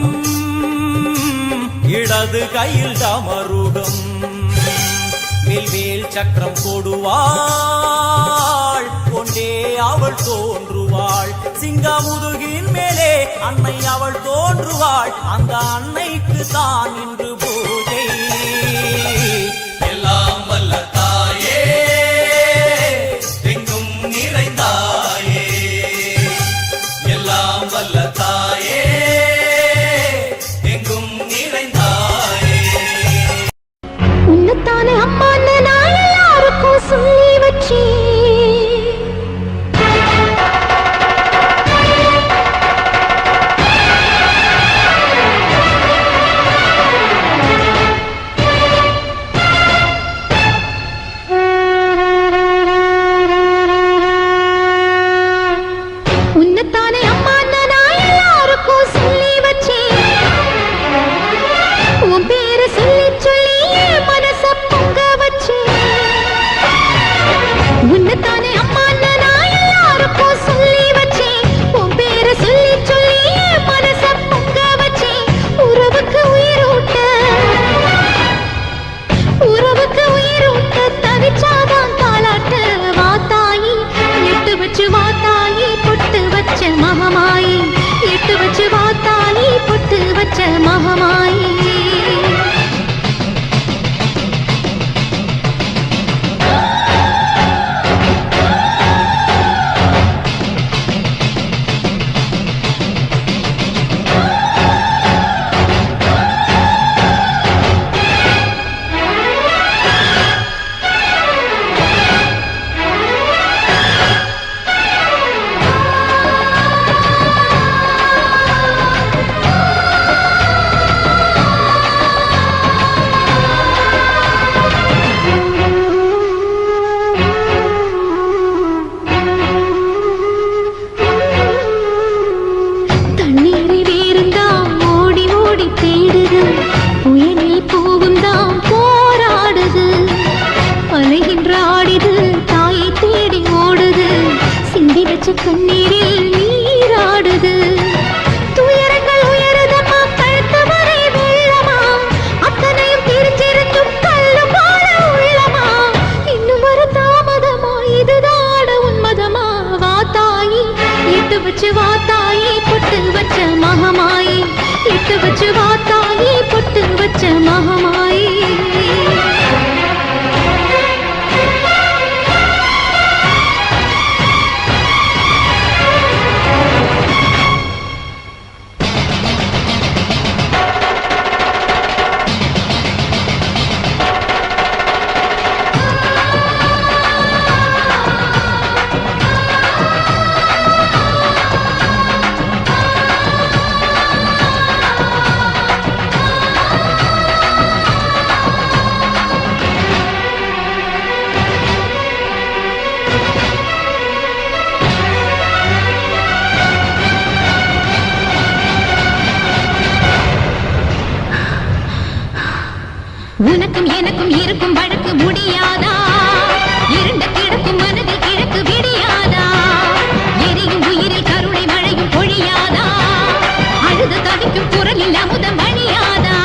இடது கையில் டமருகம் வில்வேல் சக்கரம் கொடுவாள் கொண்டே அவள் தோன்றுவாள் சிங்கமுதுகின் மேலே அன்னை அவள் தோன்றுவாள் அந்த அன்னைக்கு தான் இன்று பூஜை எல்லாம் வல்ல தாயே எங்கும் நிறைந்தாயே எல்லாம் வல்ல தாயே எங்கும் நிறைந்தாயே உன்னத்தானே அம்மா நான் எல்லாருக்கும் சொல்லி வச்சேன் உன்னத்தானே அம்மா நான் எல்லாருக்கும் சொல்லி வச்சேன் உன் பேரை சொல்லி சொல்லி என் மனச பொங்க வச்சேன் உன்னத்தானே அம்மா நான் எல்லாருக்கும் சொல்லி வச்சேன் உன் பேரை சொல்லி சொல்லி என் மனச பொங்க வச்சேன் உறவுக்கு உயிரூட்ட தவிச்சாதான் தாளாட்டு வாத்தாயி எட்டு வச்சு வாத்தாயி பொட்டு வச்ச மகமாயி எட்டு வச்சு வாத்தாயி பொட்டு வச்ச மகமாயி கண்ணீரில் நீராடுது துயரங்கள் உயருதம்மா கழுத்து வரை வெள்ளமா அத்தனையும் தெரிஞ்சிருந்தும் கல்லு போல உள்ளமா இன்னும் ஒரு தாமதமா இதுதாட உன்மதமா வாத்தாயி எட்டு வச்சு வாத்தாயி பொட்டு வச்ச மகமாயி எட்டு வச்சு வாத்தாயி பொட்டு வச்ச மகமாயி உனக்கும் எனக்கும் இருக்கும் வழக்கு முடியாதா? இருண்ட கிடக்கும் மனதில் கிழக்கு விடியாதா? எரியும் உயிரில் கருணை மழையும் பொழியாதா? அழுது தவிக்கும் குரலில் அமுதம் வழியாதா?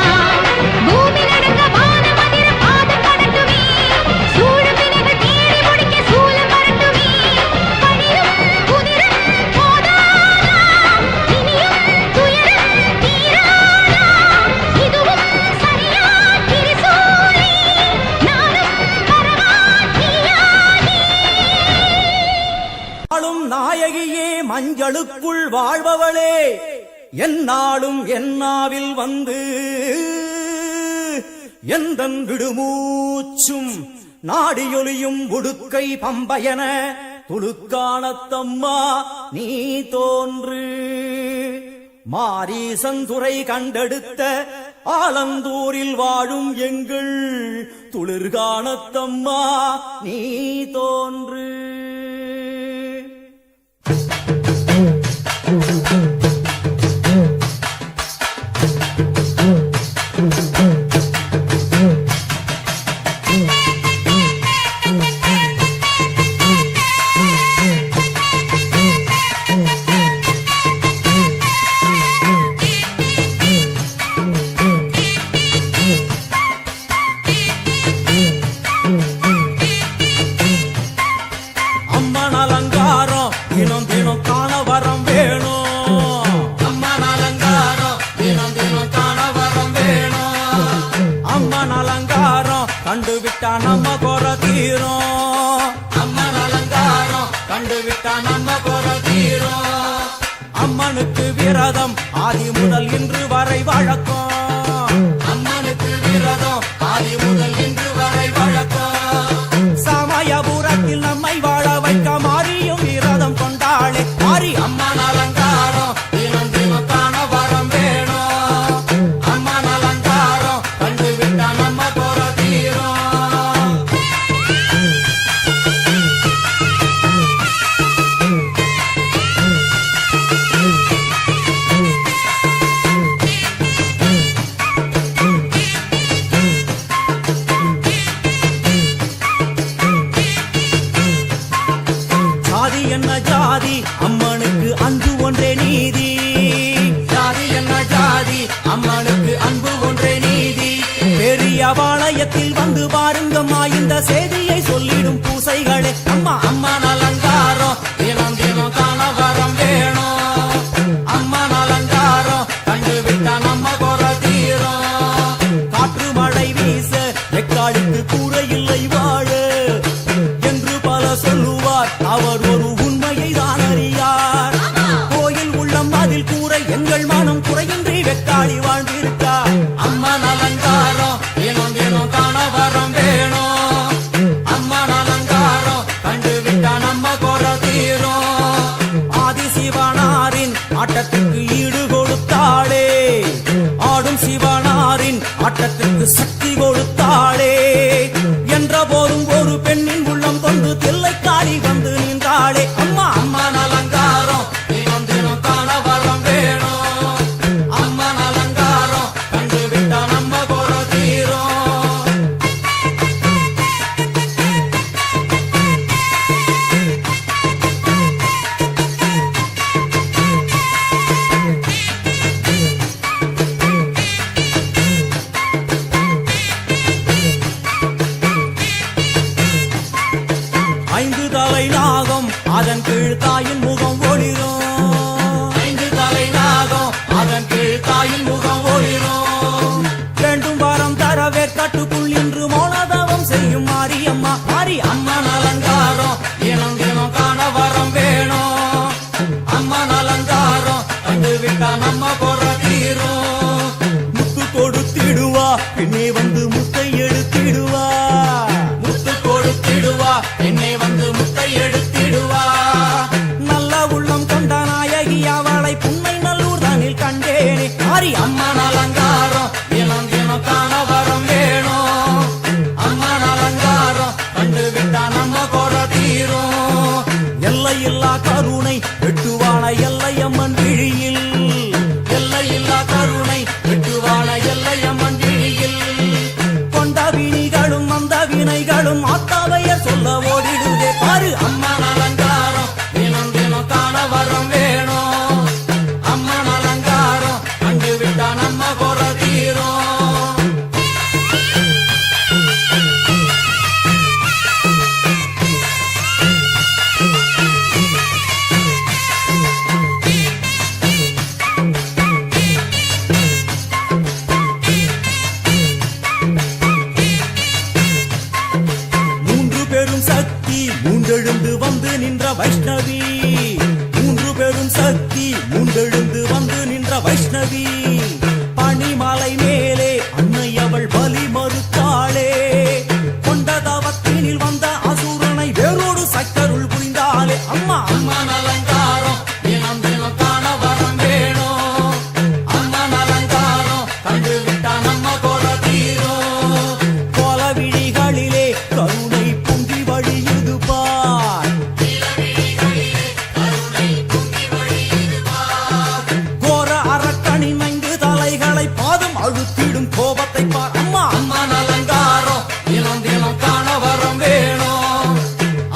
பூமி நடக்க வான மதிர பாதம் கடட்டுமே, சூழும் வினைகள் தேடி முடிக்க சூலம் வரட்டுமே. பணியும் குதிரும் போதாதா, இனியும் துயரம் தீராதா? இதுவும் சரியா திரிசூலி, நானும் வரவா தீயாகி. ஆளும் நாயகியே மஞ்சளுக்குள் வாழ்பவளே, என்னாலும் என்னாவில் வந்து எந்தன் விடுமூச்சும் நாடியொலியும் உடுக்கை பம்பயன துளுக்கானத்தம்மா நீ தோன்று. மாரீசந்துரை கண்டெடுத்த ஆலந்தூரில் வாழும் எங்கள் துளிர்கானத்தம்மா நீ தோன்று. அம்மன் அலங்காரம் தினம் தினம் காண வரம் வேணும். அம்மன் அலங்காரம் தினம் தினம் காண வரம் வேணும். அம்மன் அலங்காரம் கண்டுவிட்டா நம்ம குற தீரும். அம்மன் அலங்காரம் கண்டுவிட்டா நம்ம குற தீரும். அம்மனுக்கு விரதம் ஆதி முதல் இன்று வரை வழக்கம். அம்மனுக்கு விரதம் ஆதி முதல் இன்று வரை வழக்கம். சமயபுரத்தில் நம்மை வாழ வைக்க மாறியும் விரதம் கொண்டாளே மாறி. அம்மன் அலங்காரம் தினம் தினம் காண வரம் வேணும். அம்மன் அலங்காரம் கண்டுவிட்டா நம்ம குற தீரும். ஜாதி என்ன ஜாதி அம்மனுக்கு அன்பு ஒன்றே நீதி. ஜாதி என்ன ஜாதி அம்மனுக்கு அன்பு ஒன்றே நீதி. பெரிய பாளையத்தில் வந்து பாருங்கம்மா இந்த செய்தியை சொல்லிடும் பூசைகளே. அம்மா அம்மன் அலங்காரம் தினம் தினம் காண வரம் வேணும். அம்மன் அலங்காரம் கண்டுவிட்டா நம்ம குற தீரும். காற்று மழை வீச வெக்காளுக்கு கூரை இல்லை வாழ என்று பல சொல்லுவார், அவர் ஒரு உண்மையை தான் அறியார். கோயில் உள்ளம் அதில் கூரை எங்கள் மனம் குறையின்றி வெக்காளி வாழ்ந்திருக்கார். அம்மன் அலங்காரம் தினம் தினம் காண வரம் வேணும். அம்மன் அலங்காரம் கண்டுவிட்டா நம்ம குற தீரும். ஆதி சிவனாரின் ஆட்டத்துக்கு ஈடு கொடுத்தாளே, ஆடும் சிவனாரின் ஆட்டத்துக்கு சக்தி கொடுத்தாளே. என்ற போதும் ஒரு பெண்ணின் உள்ளம் கொண்டு தில்லைக்காளி வந்து நின்றாளே. அம்மா அம்மன் அலங்காரம் தினம் தினம் காண வரம் வேணும். அம்மன் அலங்காரம் கண்டுவிட்டா நம்ம குற தீரும். ஐந்து தலை நாகம் அதன் கீழ் தாயின் முகம் ஒளிரும். ஐந்து தலை நாகம் அதன் கீழ் தாயின் முகம் ஒளிரும். வேண்டும் வரம் தரவே கட்டுக்குள் இன்று மௌனதவம் செய்யும் மாரியம்மா மாரி. அம்மன் அலங்காரம் தினம் தினம் காண வரம் வேணும். அம்மன் அலங்காரம் கண்டுவிட்டா நம்ம குற தீரும். முத்து கொடுத்திடுவா பின்னே வந்து முத்தை எடுத்திடுவா. முத்து கொடுத்திடுவா என்னை வந்து முத்தை எடுத்திடுவா. நல்ல உள்ளம் கொண்ட நாயகி அவளை புன்னை நல்லூர் தனில் கண்டேனே மாறி. அம்மன் அலங்காரம் தினம் தினம் காண வரம் வேணும். அம்மன் அலங்காரம் கண்டுவிட்டா நம்ம குற தீரும். எல்லையில்லா கருணை வெட்டுவான எல்லையம்மன் விழியில். எல்லையில்லா கருணை வெட்டுவான எல்லையம்மன் விழியில். கொண்ட நின்ற வைஷ்ணவி, மூன்று பெரும் சக்தி மூண்டெழுந்து வந்து நின்ற வைஷ்ணவி. பனிமலை மேலே அன்னை அவள் பலி மறுத்தாளே, கொண்ட தவத்தினில் வந்த அசுரனை வேரோடு சக்கருள் புரிந்தாளே. அம்மா அம்மன் அலங்காரம் தினம் தினம் காண வரம் வேணும். அம்மன் அலங்காரம் கண்டு விட்டா நம்ம கோல தீரும். கோல விழிகளிலே கருணை பொங்கி வழியுது பார், கோர அரக்கனின் 5 தலைகளை பாதம் அழுத்திடும் கோபத்தை பார். அம்மா அம்மன் அலங்காரம் தினம் தினம் காண வரம் வேணும்.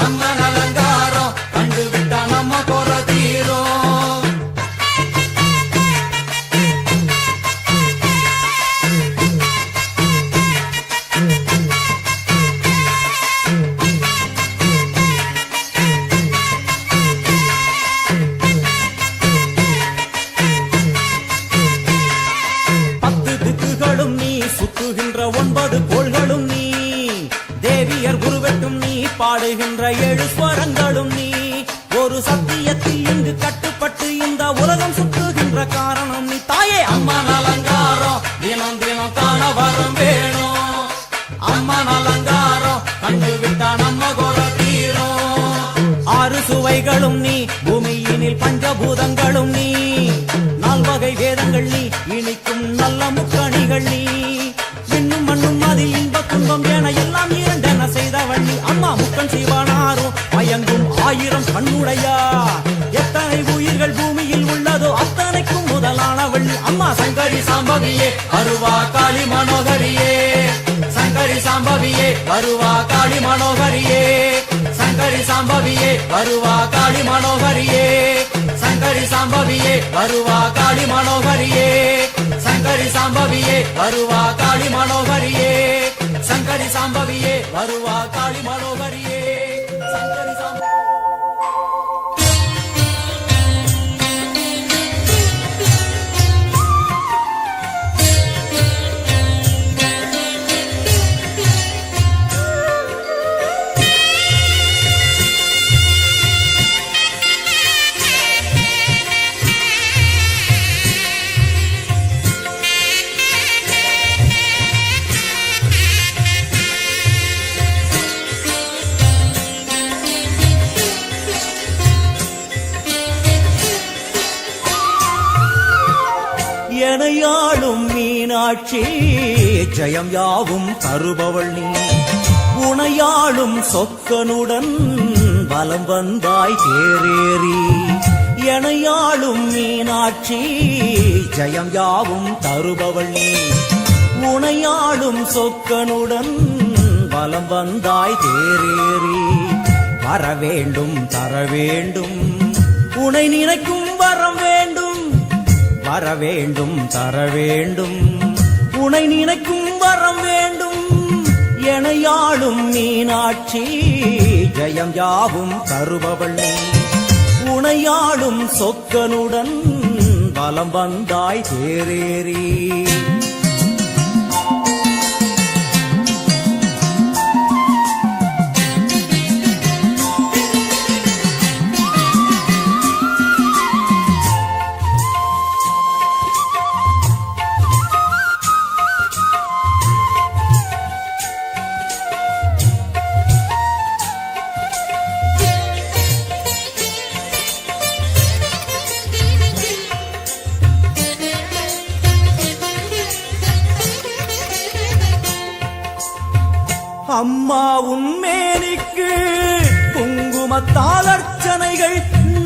அம்மன் அலங்காரம் கண்டு விட்டா நம்ம கோல தீரும். பத்து திக்குகளும் நீ, சுத்துகின்ற 9 கோள்களும் நீ, தேவியர் குருவெட்டும் நீ, பாடுகின்ற 7 ஸ்வரங்களும் நீ. ஒரு சத்தியத்தில் இங்கு கட்டுப்பட்டு இந்த உலகம் சுற்றுகின்ற காரணம் நீ தாயே. அம்மன் அலங்காரம் தினம் தினம் காண வரம் வேணும். அம்மன் அலங்காரம் கண்டு விட்டா நம்ம கோல தீரும். 6 சுவைகளும் நீ, பூமியினில் பஞ்சபூதங்களும் நீ, 4 வகை வேதங்கள் நீ, இனிக்கும் நல்ல முக்கணிகள் நீ. விண்ணும் மண்ணும் அதில் இன்ப துன்பம் என எல்லாம் இரண்டென செய்தவள் நீ. அம்மா முக்கன் சிவனாரும் மயங்கும் 1000 கண்ணுடையா, எத்தனை உயிர்கள் பூமியில் உள்ளதோ அத்தனைக்கும் முதலானவள் நீ. அம்மா சங்கரி சாம்பவியே வருவா காளி மனோகரியே. சங்கரி சாம்பவியே வருவா காளி மனோகரியே. சங்கரி சாம்பவியே வருவா காளி மனோகரியே. சங்கரி சாம்பவியே வருவா காளி மனோகரியே. சங்கரி சாம்பவியே வருவா காளி மனோகரியே. சங்கரி சாம்பவியே வருவா காளி மனோகரியே. சங்கரி சாம்பவி எனையாளும் மீனாட்சி, ஜெயம் யாவும் தருபவள் நீ. உனையாளும் சொக்கனுடன் வலம் வந்தாய் தேரேறி. எனையாளும் மீனாட்சி, ஜெயம் யாவும் தருபவள் நீ. உனையாளும் சொக்கனுடன் வலம் வந்தாய் தேரேறி. வர வேண்டும் தர வேண்டும், உனை நினைக்கும் வரம் வேண்டும். வர வேண்டும் தர வேண்டும், உனை நினைக்கும் வரம் வேண்டும். எனையாளும் மீனாட்சி, ஜெயம் யாவும் தருபவள் நீ. உனையாளும் சொக்கனுடன் வலம் வந்தாய் தேரேறி. அம்மா உன்மேனிக்கு குங்குமத்தால் அர்ச்சனைகள்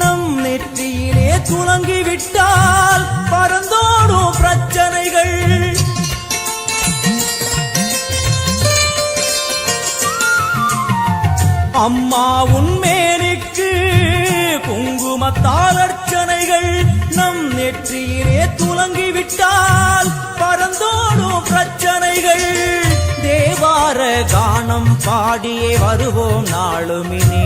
நம் நெற்றியிலே துலங்கிவிட்டால் பறந்தோடும் பிரச்சனைகள். அம்மா உன்மேனிக்கு குங்குமத்தால் அர்ச்சனைகள் நம் நெற்றியிலே துலங்கிவிட்டால் பறந்தோடும் பிரச்சனைகள். தேவார கானம் பாடியே வருவோம் நாளுமினி,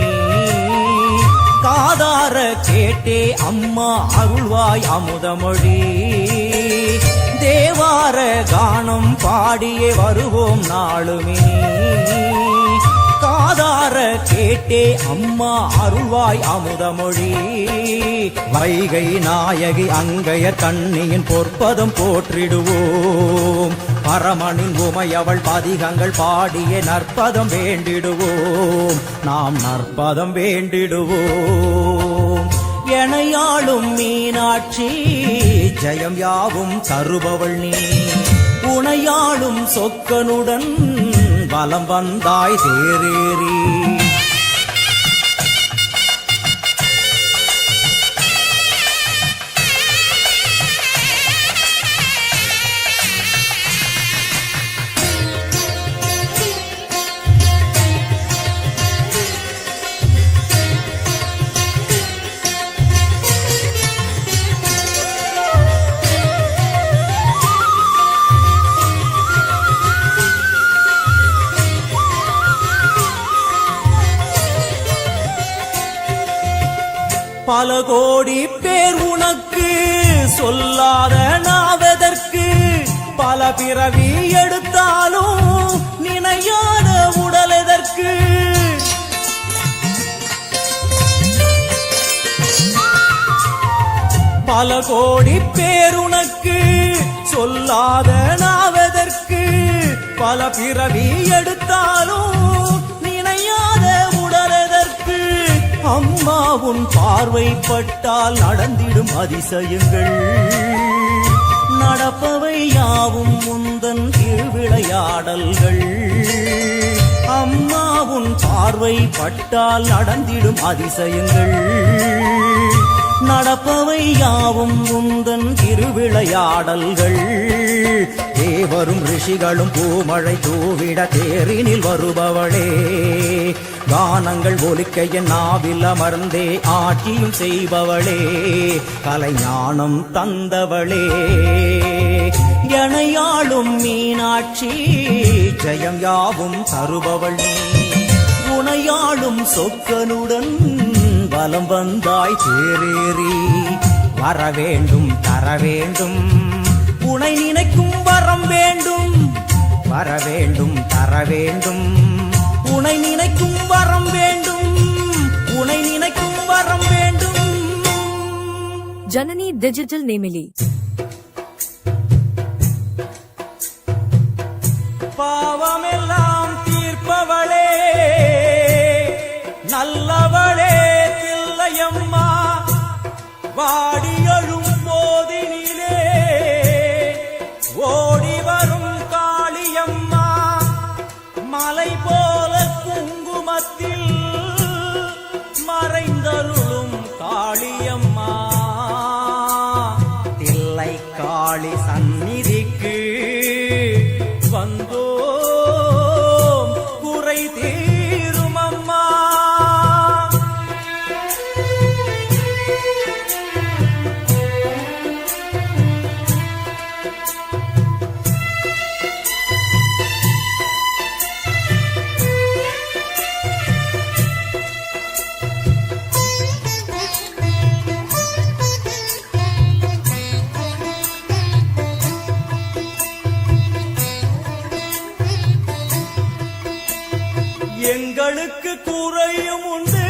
காதார கேட்டே அம்மா அருள்வாய் அமுதமொழி. தேவார கானம் பாடியே வருவோம் நாளுமினி, காதார மனமாற கேட்டே அம்மா அருள்வாய் அமுதமொழி. வைகை நாயகி அங்கைய கண்ணியின் பொற்பதம் போற்றிடுவோம். பரமனின் உமையவள் பதிகங்கள் பாடிய நற்பதம் வேண்டிடுவோம். நாம் நற்பதம் வேண்டிடுவோம். எனையாளும் மீனாட்சி ஜெயம் யாவும் தருபவள் நீ. உனையாளும் சொக்கனுடன் வலம் வந்தாய் தேரேறி. பல கோடி பேர் உனக்கு சொல்லாத நாவதற்கு. பல பிறவி எடுத்தாலும் நினையாத உடல் எதற்கு. பல கோடி பேர் உனக்கு சொல்லாத நாவதற்கு. பல பிறவி எடுத்தாலும் நினையாத உடல் எதற்கு. அம்மா உன் பார்வைப்பட்டால் நடந்திடும் அதிசயங்கள். நடப்பவை யாவும் முந்தன் திருவிளையாடல்கள். அம்மா உன் பார்வைப்பட்டால் நடந்திடும் அதிசயங்கள். நடப்பவை யாவும் முந்தன் திருவிளையாடல்கள். தேவரும் ரிஷிகளும் பூமழை தூவிட தேரினில் வருபவளே. கானங்கள் ஒலிக்க என் நாவில் அமர்ந்தே ஆட்சியும் செய்பவளே. கலைஞானம் தந்தவளே. எனையாளும் மீனாட்சி ஜெயம் யாவும் தருபவள் நீ. உனையாளும் சொக்கனுடன் வலம் வந்தாய் தேரேறி. வரவேண்டும் தரவேண்டும் உனை நினைக்கும் வரம் வேண்டும். வரவேண்டும் தரவேண்டும் உனை நினைக்கும் வரம் வேண்டும். உனை நினைக்கும் வரம் வேண்டும். ஜனனி டிஜிட்டல் நேமிலி. பாவமெல்லாம் தீர்ப்பவளே நல்லவளே தில்லையம்மா. வாடியழும் போதினிலே ஓடி வரும் காளியம்மா. மலை போல குங்குமத்தில் மறைந்தருளும் காளியம்மா. தில்லை காளி சந்நிதிக்கு வந்தோம் குறை தீரும் அம்மா. எங்களுக்கு குறையும் உண்டு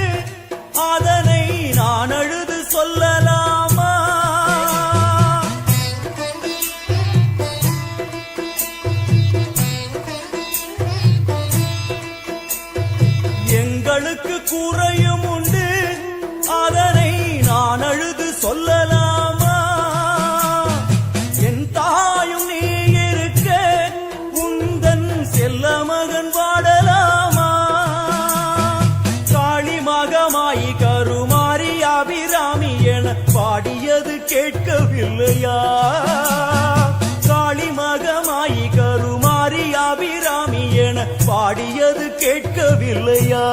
அதனை நான் அழுது சொல்லலாமா. எங்களுக்கு குறையும் உண்டு அதனை நான் அழுது சொல்லலாமா. என் தாயும் நீ இருக்க உந்தன் செல்ல மகன் வாடலாமா. காளிமகமாயி கருமாரி அபிராமி என பாடியது கேட்கவில்லையா. காளிமகமாயி கருமாரி அபிராமி என பாடியது கேட்கவில்லையா.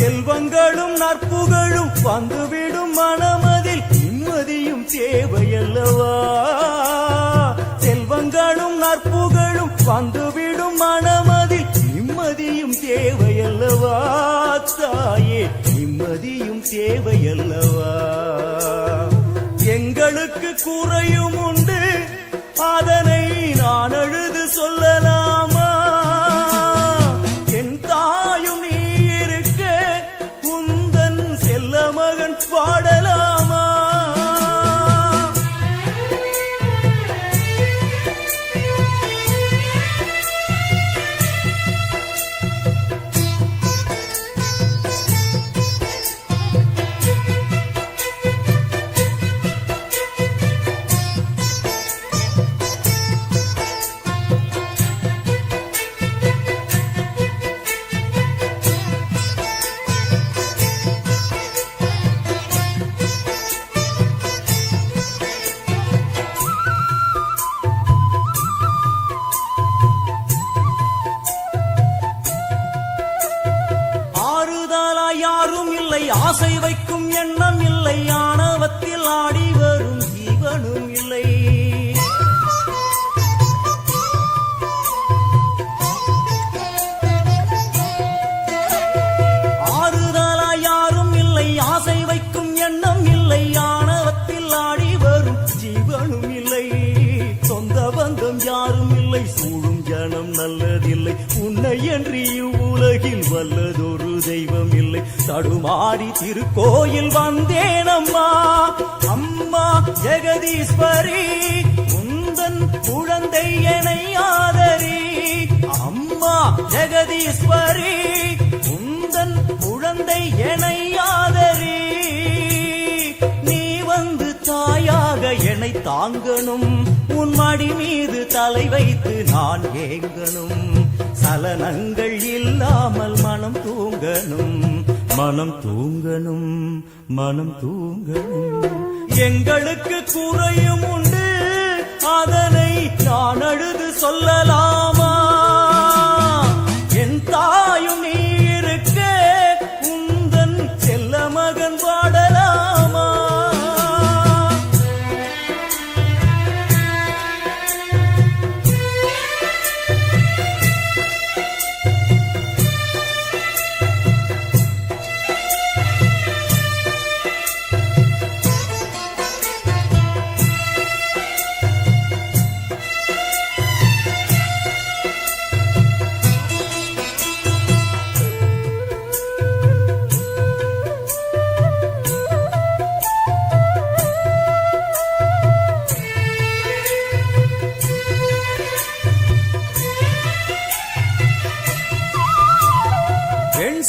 செல்வங்களும் நற்புகழும் வந்துவிடும் மனமதில் நிம்மதியும் தேவையல்லவா. செல்வங்களும் நற்புகழும் வந்துவிடும் மனமதில் நிம்மதியும் தேவையல்லவா. தாயே நிம்மதியும் தேவையல்லவா. எங்களுக்கு குறையும் உண்டு அதனை நான் அழுது சொல்லலாமா. என் தாயும் ஆசை வைக்கும் எண்ணம் இல்லை, ஆணவத்தில் ஆடி வரும் ஜீவனும் இல்லை. ஆறுதலா யாரும் இல்லை, ஆசை வைக்கும் எண்ணம் இல்லை, ஆணவத்தில் ஆடி வரும் ஜீவனும் இல்லை. சொந்த பந்தம் யாரும் இல்லை, சூழும் ஜனம் நல்லதில்லை, உன்னை என்று இவ்வுலகில் வல்லதொரு தெய்வம் இல்லை. தடுமாறி திருக்கோயில் வந்தேன் அம்மா, அம்மா ஜெகதீஸ்வரி, உந்தன் குழந்தை என்னை ஆதரி. அம்மா ஜெகதீஸ்வரி, உந்தன் குழந்தை என்னை ஆதரி. நீ வந்து தாயாக என்னை தாங்கணும், உன் மடி மீது தலை வைத்து நான் ஏங்கணும். சலனங்கள் இல்லாமல் மனம் தூங்கணும், மனம் தூங்கணும், மனம் தூங்கணும். எங்களுக்கு குறையும் உண்டு, அதனை நான் அழுது சொல்லலாமா? என் தாயும் நீ இருக்க, உந்தன் செல்ல மகன் பாடலாமா?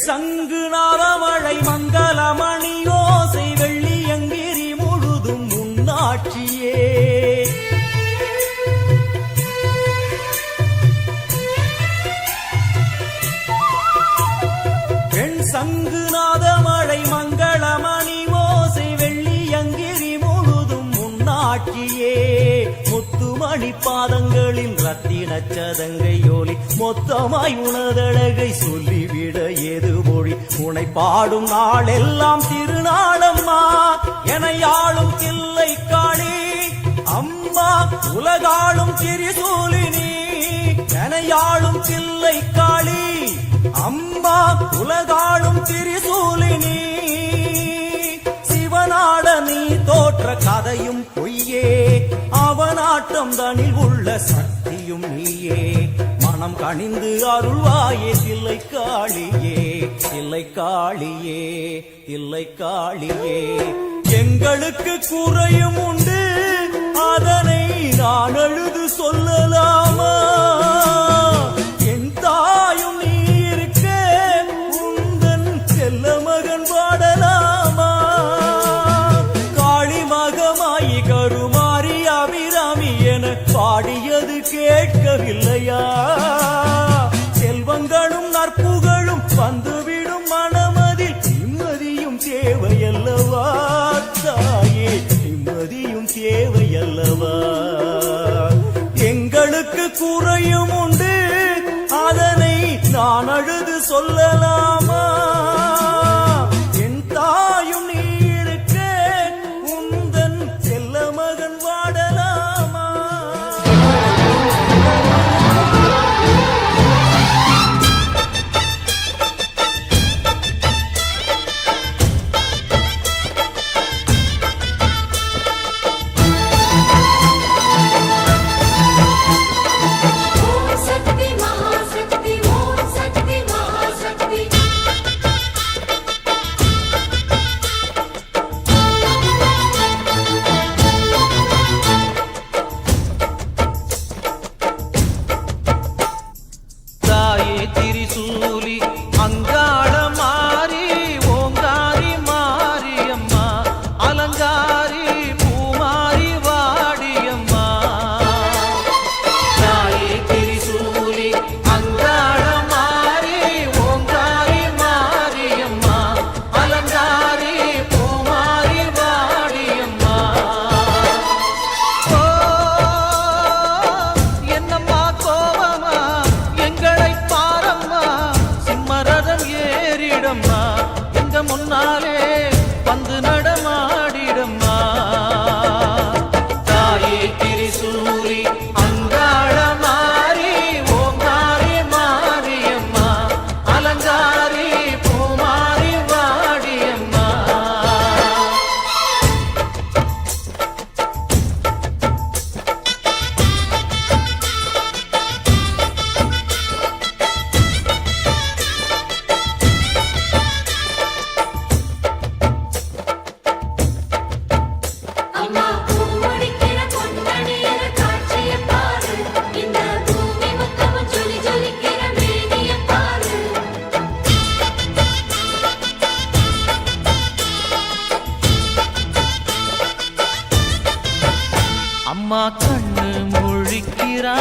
சங்கு நாரமழை மங்களமணி யோசை வெள்ளியங்கிரி முழுதும் உன்னாட்சியே. பெண் சங்கு நாதமழை மங்களமணி ஓசை வெள்ளியங்கிரி முழுதும் உன்னாட்சியே. முத்துமணி பாதங்களின் ரத்தின சதங்கை ஒலி மொத்தமாய் உனதழகை சொல்லிவிட ஏது மொழி? உனை பாடும் நாளெல்லாம் திருநாளம்மா, எனையாளும் தில்லை காளி அம்மா, உலகாளும் திரிசூலினி. எனையாளும் தில்லை காளி அம்மா, உலகாளும் திரிசூலினி. சிவனாட நீ தோற்ற கதையும் பொய்யே, அவனாட்டம் தனில் உள்ள சக்தியும் நீயே. மனம் கனிந்து அருள்வாயே தில்லை காளியே, தில்லை காளியே, தில்லை காளியே. எங்களுக்கு குறையும் உண்டு, அதனை நான் அழுது சொல்லலாமா? என் தாயும் நீ இருக்க, உந்தன் செல்ல மகன் பாடலாமா? காளி மகமாயி கருமாரி அபிராமி என பாடியது கேட்கவில்லையா? செல்வங்களும் நற்புகழும் வந்துவிடும் மனமதில் நிம்மதியும் தேவையல்லவா? தாயே நிம்மதியும் தேவையல்லவா? எங்களுக்கு குறையும் உண்டு, அதனை நான் அழுது சொல்லலாமா? என் தாயும் நீ இருக்க, உந்தன் செல்ல மகன் வாடலாமா? ஓம் சக்தி மகாசக்தி, ஓம் சக்தி மகாசக்தி.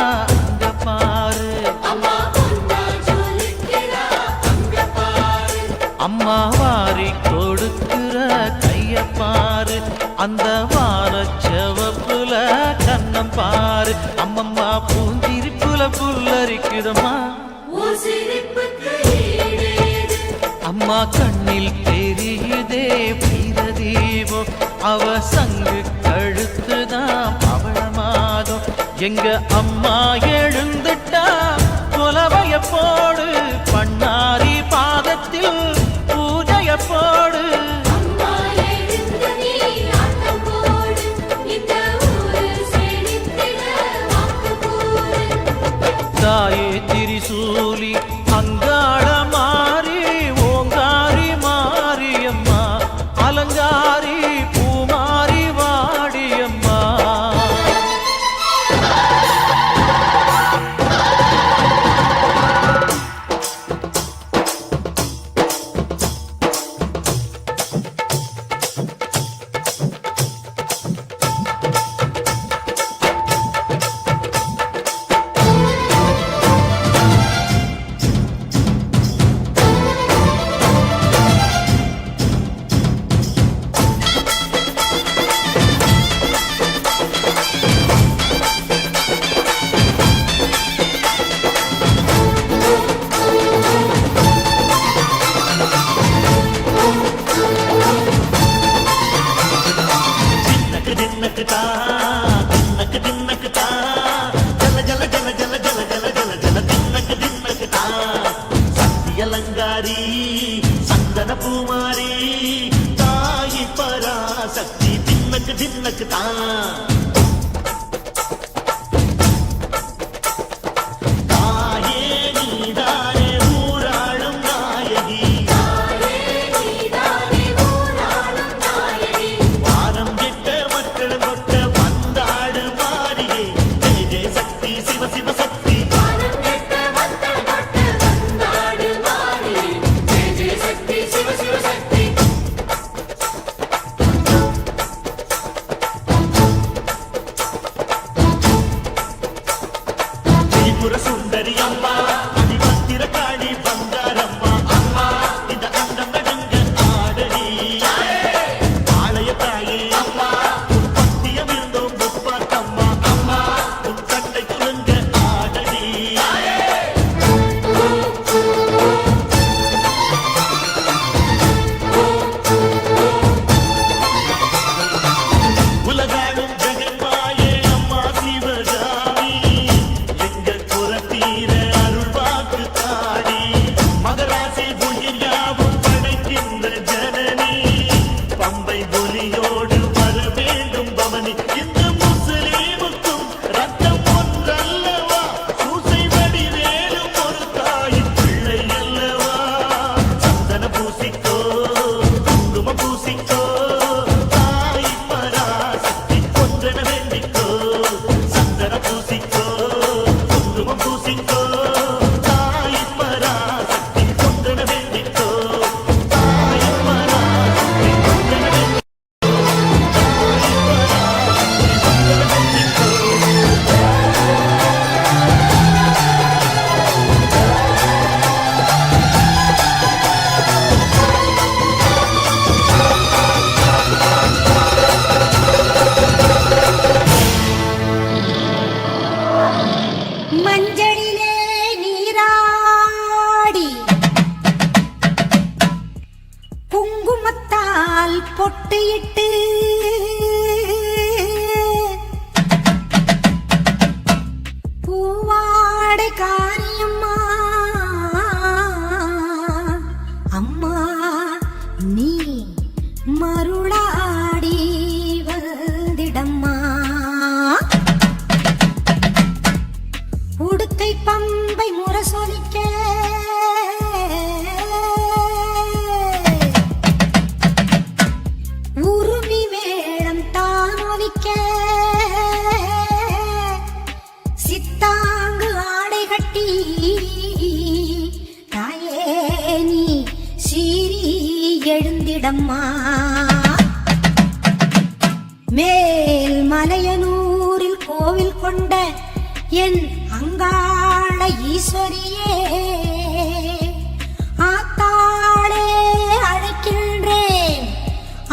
அங்க பாரு அம்மா வாரி கொடுக்கிற கைய பாரு அந்த வானச்சவப்புல கண்ணம் பாரு அம்மம்மா பூஞ்சிரிப்புல புல்லரிக்குதம்மா அம்மா கண்ணில் தெரியுதே வீரதீபம் அவ சங்கு கழுத்துதான் பவளமாகும் எங்க அம்மா எழுந்துட்டா கொலவைய போடு பண்ணாரி பாதத்தில் பூஜைய போடு தாயே திரிசூலி அங்காள மாறி ஓங்காரி மாரியம்மா அலங்காரி பூமாரி வாடியம்மா அலங்காரி சந்தன பூமாரி தாயி பராசக்தி தின்னக்கு தின்னக்கு தான் தாயே நீதானே ஊராளும் நாயகி வாரம் கெட்ட மக்கள் கொட்ட வந்தாடு மாறியே ஜெய ஜெய சக்தி சிவ சிவ சக்தி சுந்தரி அம்மா அதிபத்திர காளி பங்காரம்மா அம்மா இந்த அண்டம் நடுங்க ஆடடி ஆலய தாயே அம்மா உன் பத்தியம் இருந்தோம் முப்பாத்தம்மா அம்மா உன் கட்டை குலுங்க ஆடடி உலகாடும் ஜெகன்மாயே அம்மா சிவகாமி எங்கள் புறத்தீர அருள் வாக்கு தாடி மகராசி புயல் யாவும் படைக்கின்ற ஜனனி பம்பை ஒலியோடு வர வேண்டும் பவனி இந்த முஸ்லீமுக்கும் ரத்தம் ஒன்றல்லவா சூசை வடிவேலும் ஒரு தாயின் பிள்ளை அல்லவா சந்தன பூசிக்கோ குங்கும பூசிக்கோ தாய் பராசக்தி ஒன்றென வேண்டிக்கோ சந்தன பூசிக்கோ குங்குமம் பூசிக்கோ தாய் பராசக்தி ஒன்றென வேண்டிக்கோ தாய் பராசக்தி ஒன்றென வேண்டிக்கோ மஞ்சளிலே நீராடி குங்குமத்தால் பொட்டியிட்டு பூவாடை காரியம்மா அம்மா நீ மருளாடி வந்திடம்மா உடுக்கை பம்பை முரசொலிக்க உருமி மேளம் தான் ஒலிக்க சித்தாங்கு ஆடை கட்டி தாயே நீ சீறி எழுந்திடம்மா மேல் மலையனூரில் கோவில் கொண்ட என் அங்காள ஈஸ்வரியே ஆத்தாளே அழைக்கின்றேன்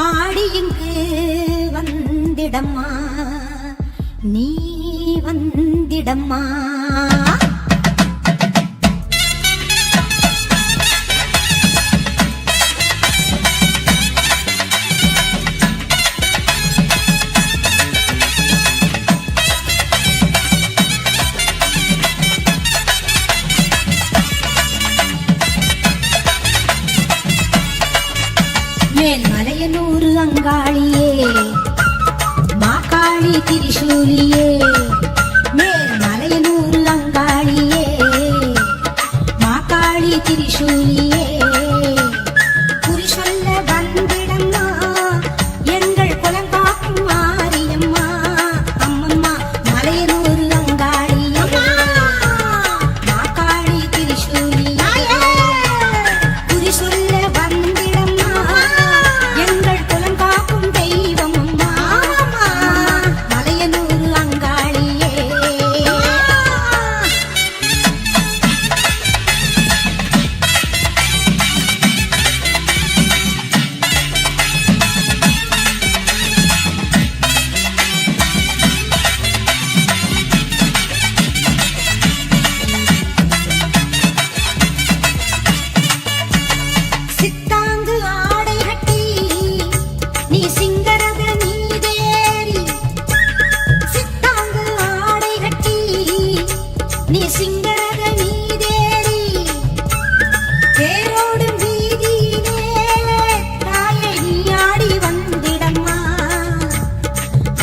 ஆடி இங்கு வந்திடம்மா நீ வந்திடம்மா மேல்மலையனூர் அங்காளியே மாகாளி திரிசூலியே மேல்மலையனூர் அங்காளியே மாகாளி திரிசூலியே குறி சொல்ல வந்திடம்மா எங்கள் குலங்காக்கும் மாரியம்மா அம்மம்மா மலையனூர் அங்காளியே மாகாளி திரிசூலியே குறி சொல்ல வந்திடம்மா எங்கள் குலங்காக்கும் தெய்வம் அம்மா மலையனூர் அங்காளியே சித்தாங்கு ஆடை கட்டி நீ சிங்கரத நீதேறி சித்தாங்கு ஆடை கட்டி நீ சிங்கரத நீதேறி தேரோடும் வீதியிலே தாயை நீ ஆடி வந்திடம்மா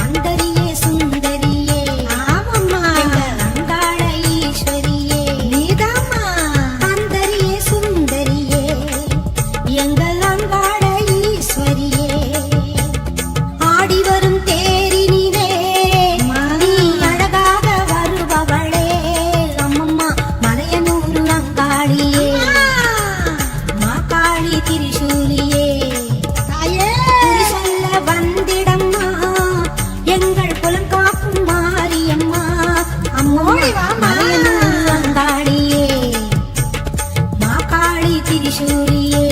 அந்தரியே சுந்தரியே ஆமம்மா எங்கள் அங்காள ஈஸ்வரியே நீதாம்மா அந்தரியே சுந்தரியே எங்கள் அங்காள ஈஸ்வரியே ஆடி வரும் தேரினிலே நீ அழகாக வருபவளே அம்மம்மா மலையனூர் அங்காளியே மாகாளி திரிசூலியே குறி சொல்ல வந்திடம்மா எங்கள் குலம் காக்கும் மாரியம்மா அம்மம்மா மலையனூர் அங்காளியே மாகாளி திரிசூலியே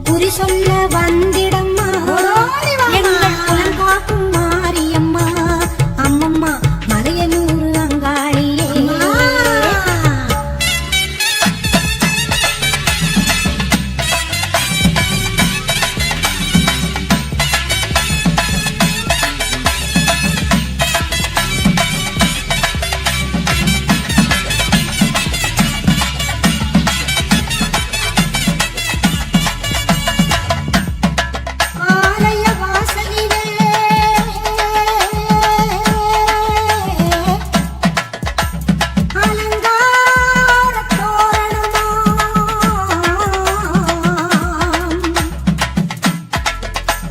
குறி சொல்ல வந்திடம்மா எங்கள் குலம் காக்கும் மாரியம்மா அம்மம்மா மலையனூர் அங்காளியே ஆலய வாசலிலே அலங்கார தோரணமாம்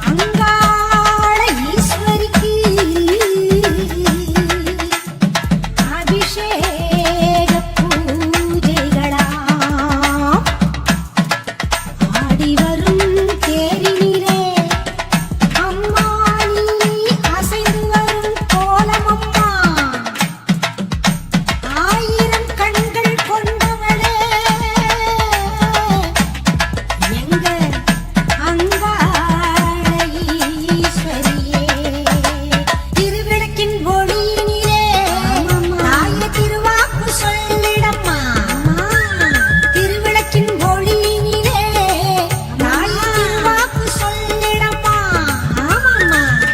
அங்காள ஈஸ்வரிக்கு அபிஷேக பூஜைகளாம் ஆடி வரும் தேரினிலே அம்மா நீ அசைந்து வரும் கோலமம்மா ஆயிரம் கண்கள் கொண்டவளே எங்க அங்காள ஈஸ்வரியே திருவிளக்கின் ஒளியினிலே தாய திருவாக்கு சொல்லிடம்மா திருவிளக்கின் ஒளியினிலே தாய திருவாக்கு சொல்லிடம்மா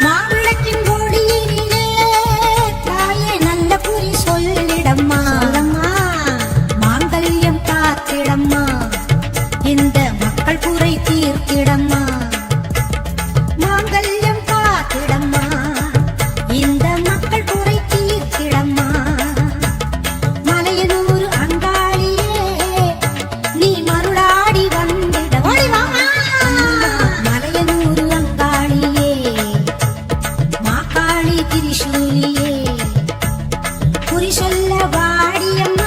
மாவிளக்கின் ஒளியினிலே தாயே நல்ல குறி சொல்லிடம்மா மாங்கல்யம் காத்திடம்மா இந்த மக்கள் குறை தீர்த்திடம்மா மாங்கல்யம் காத்திடம்மா இந்த மக்கள் குறை தீர்த்திடம்மா மலையனூர் அங்காளியே நீ மருளாடி வந்திடம்மா மலையனூர் அங்காளியே மாகாளி திரிசூலியே குறி சொல்ல வாடியம்மா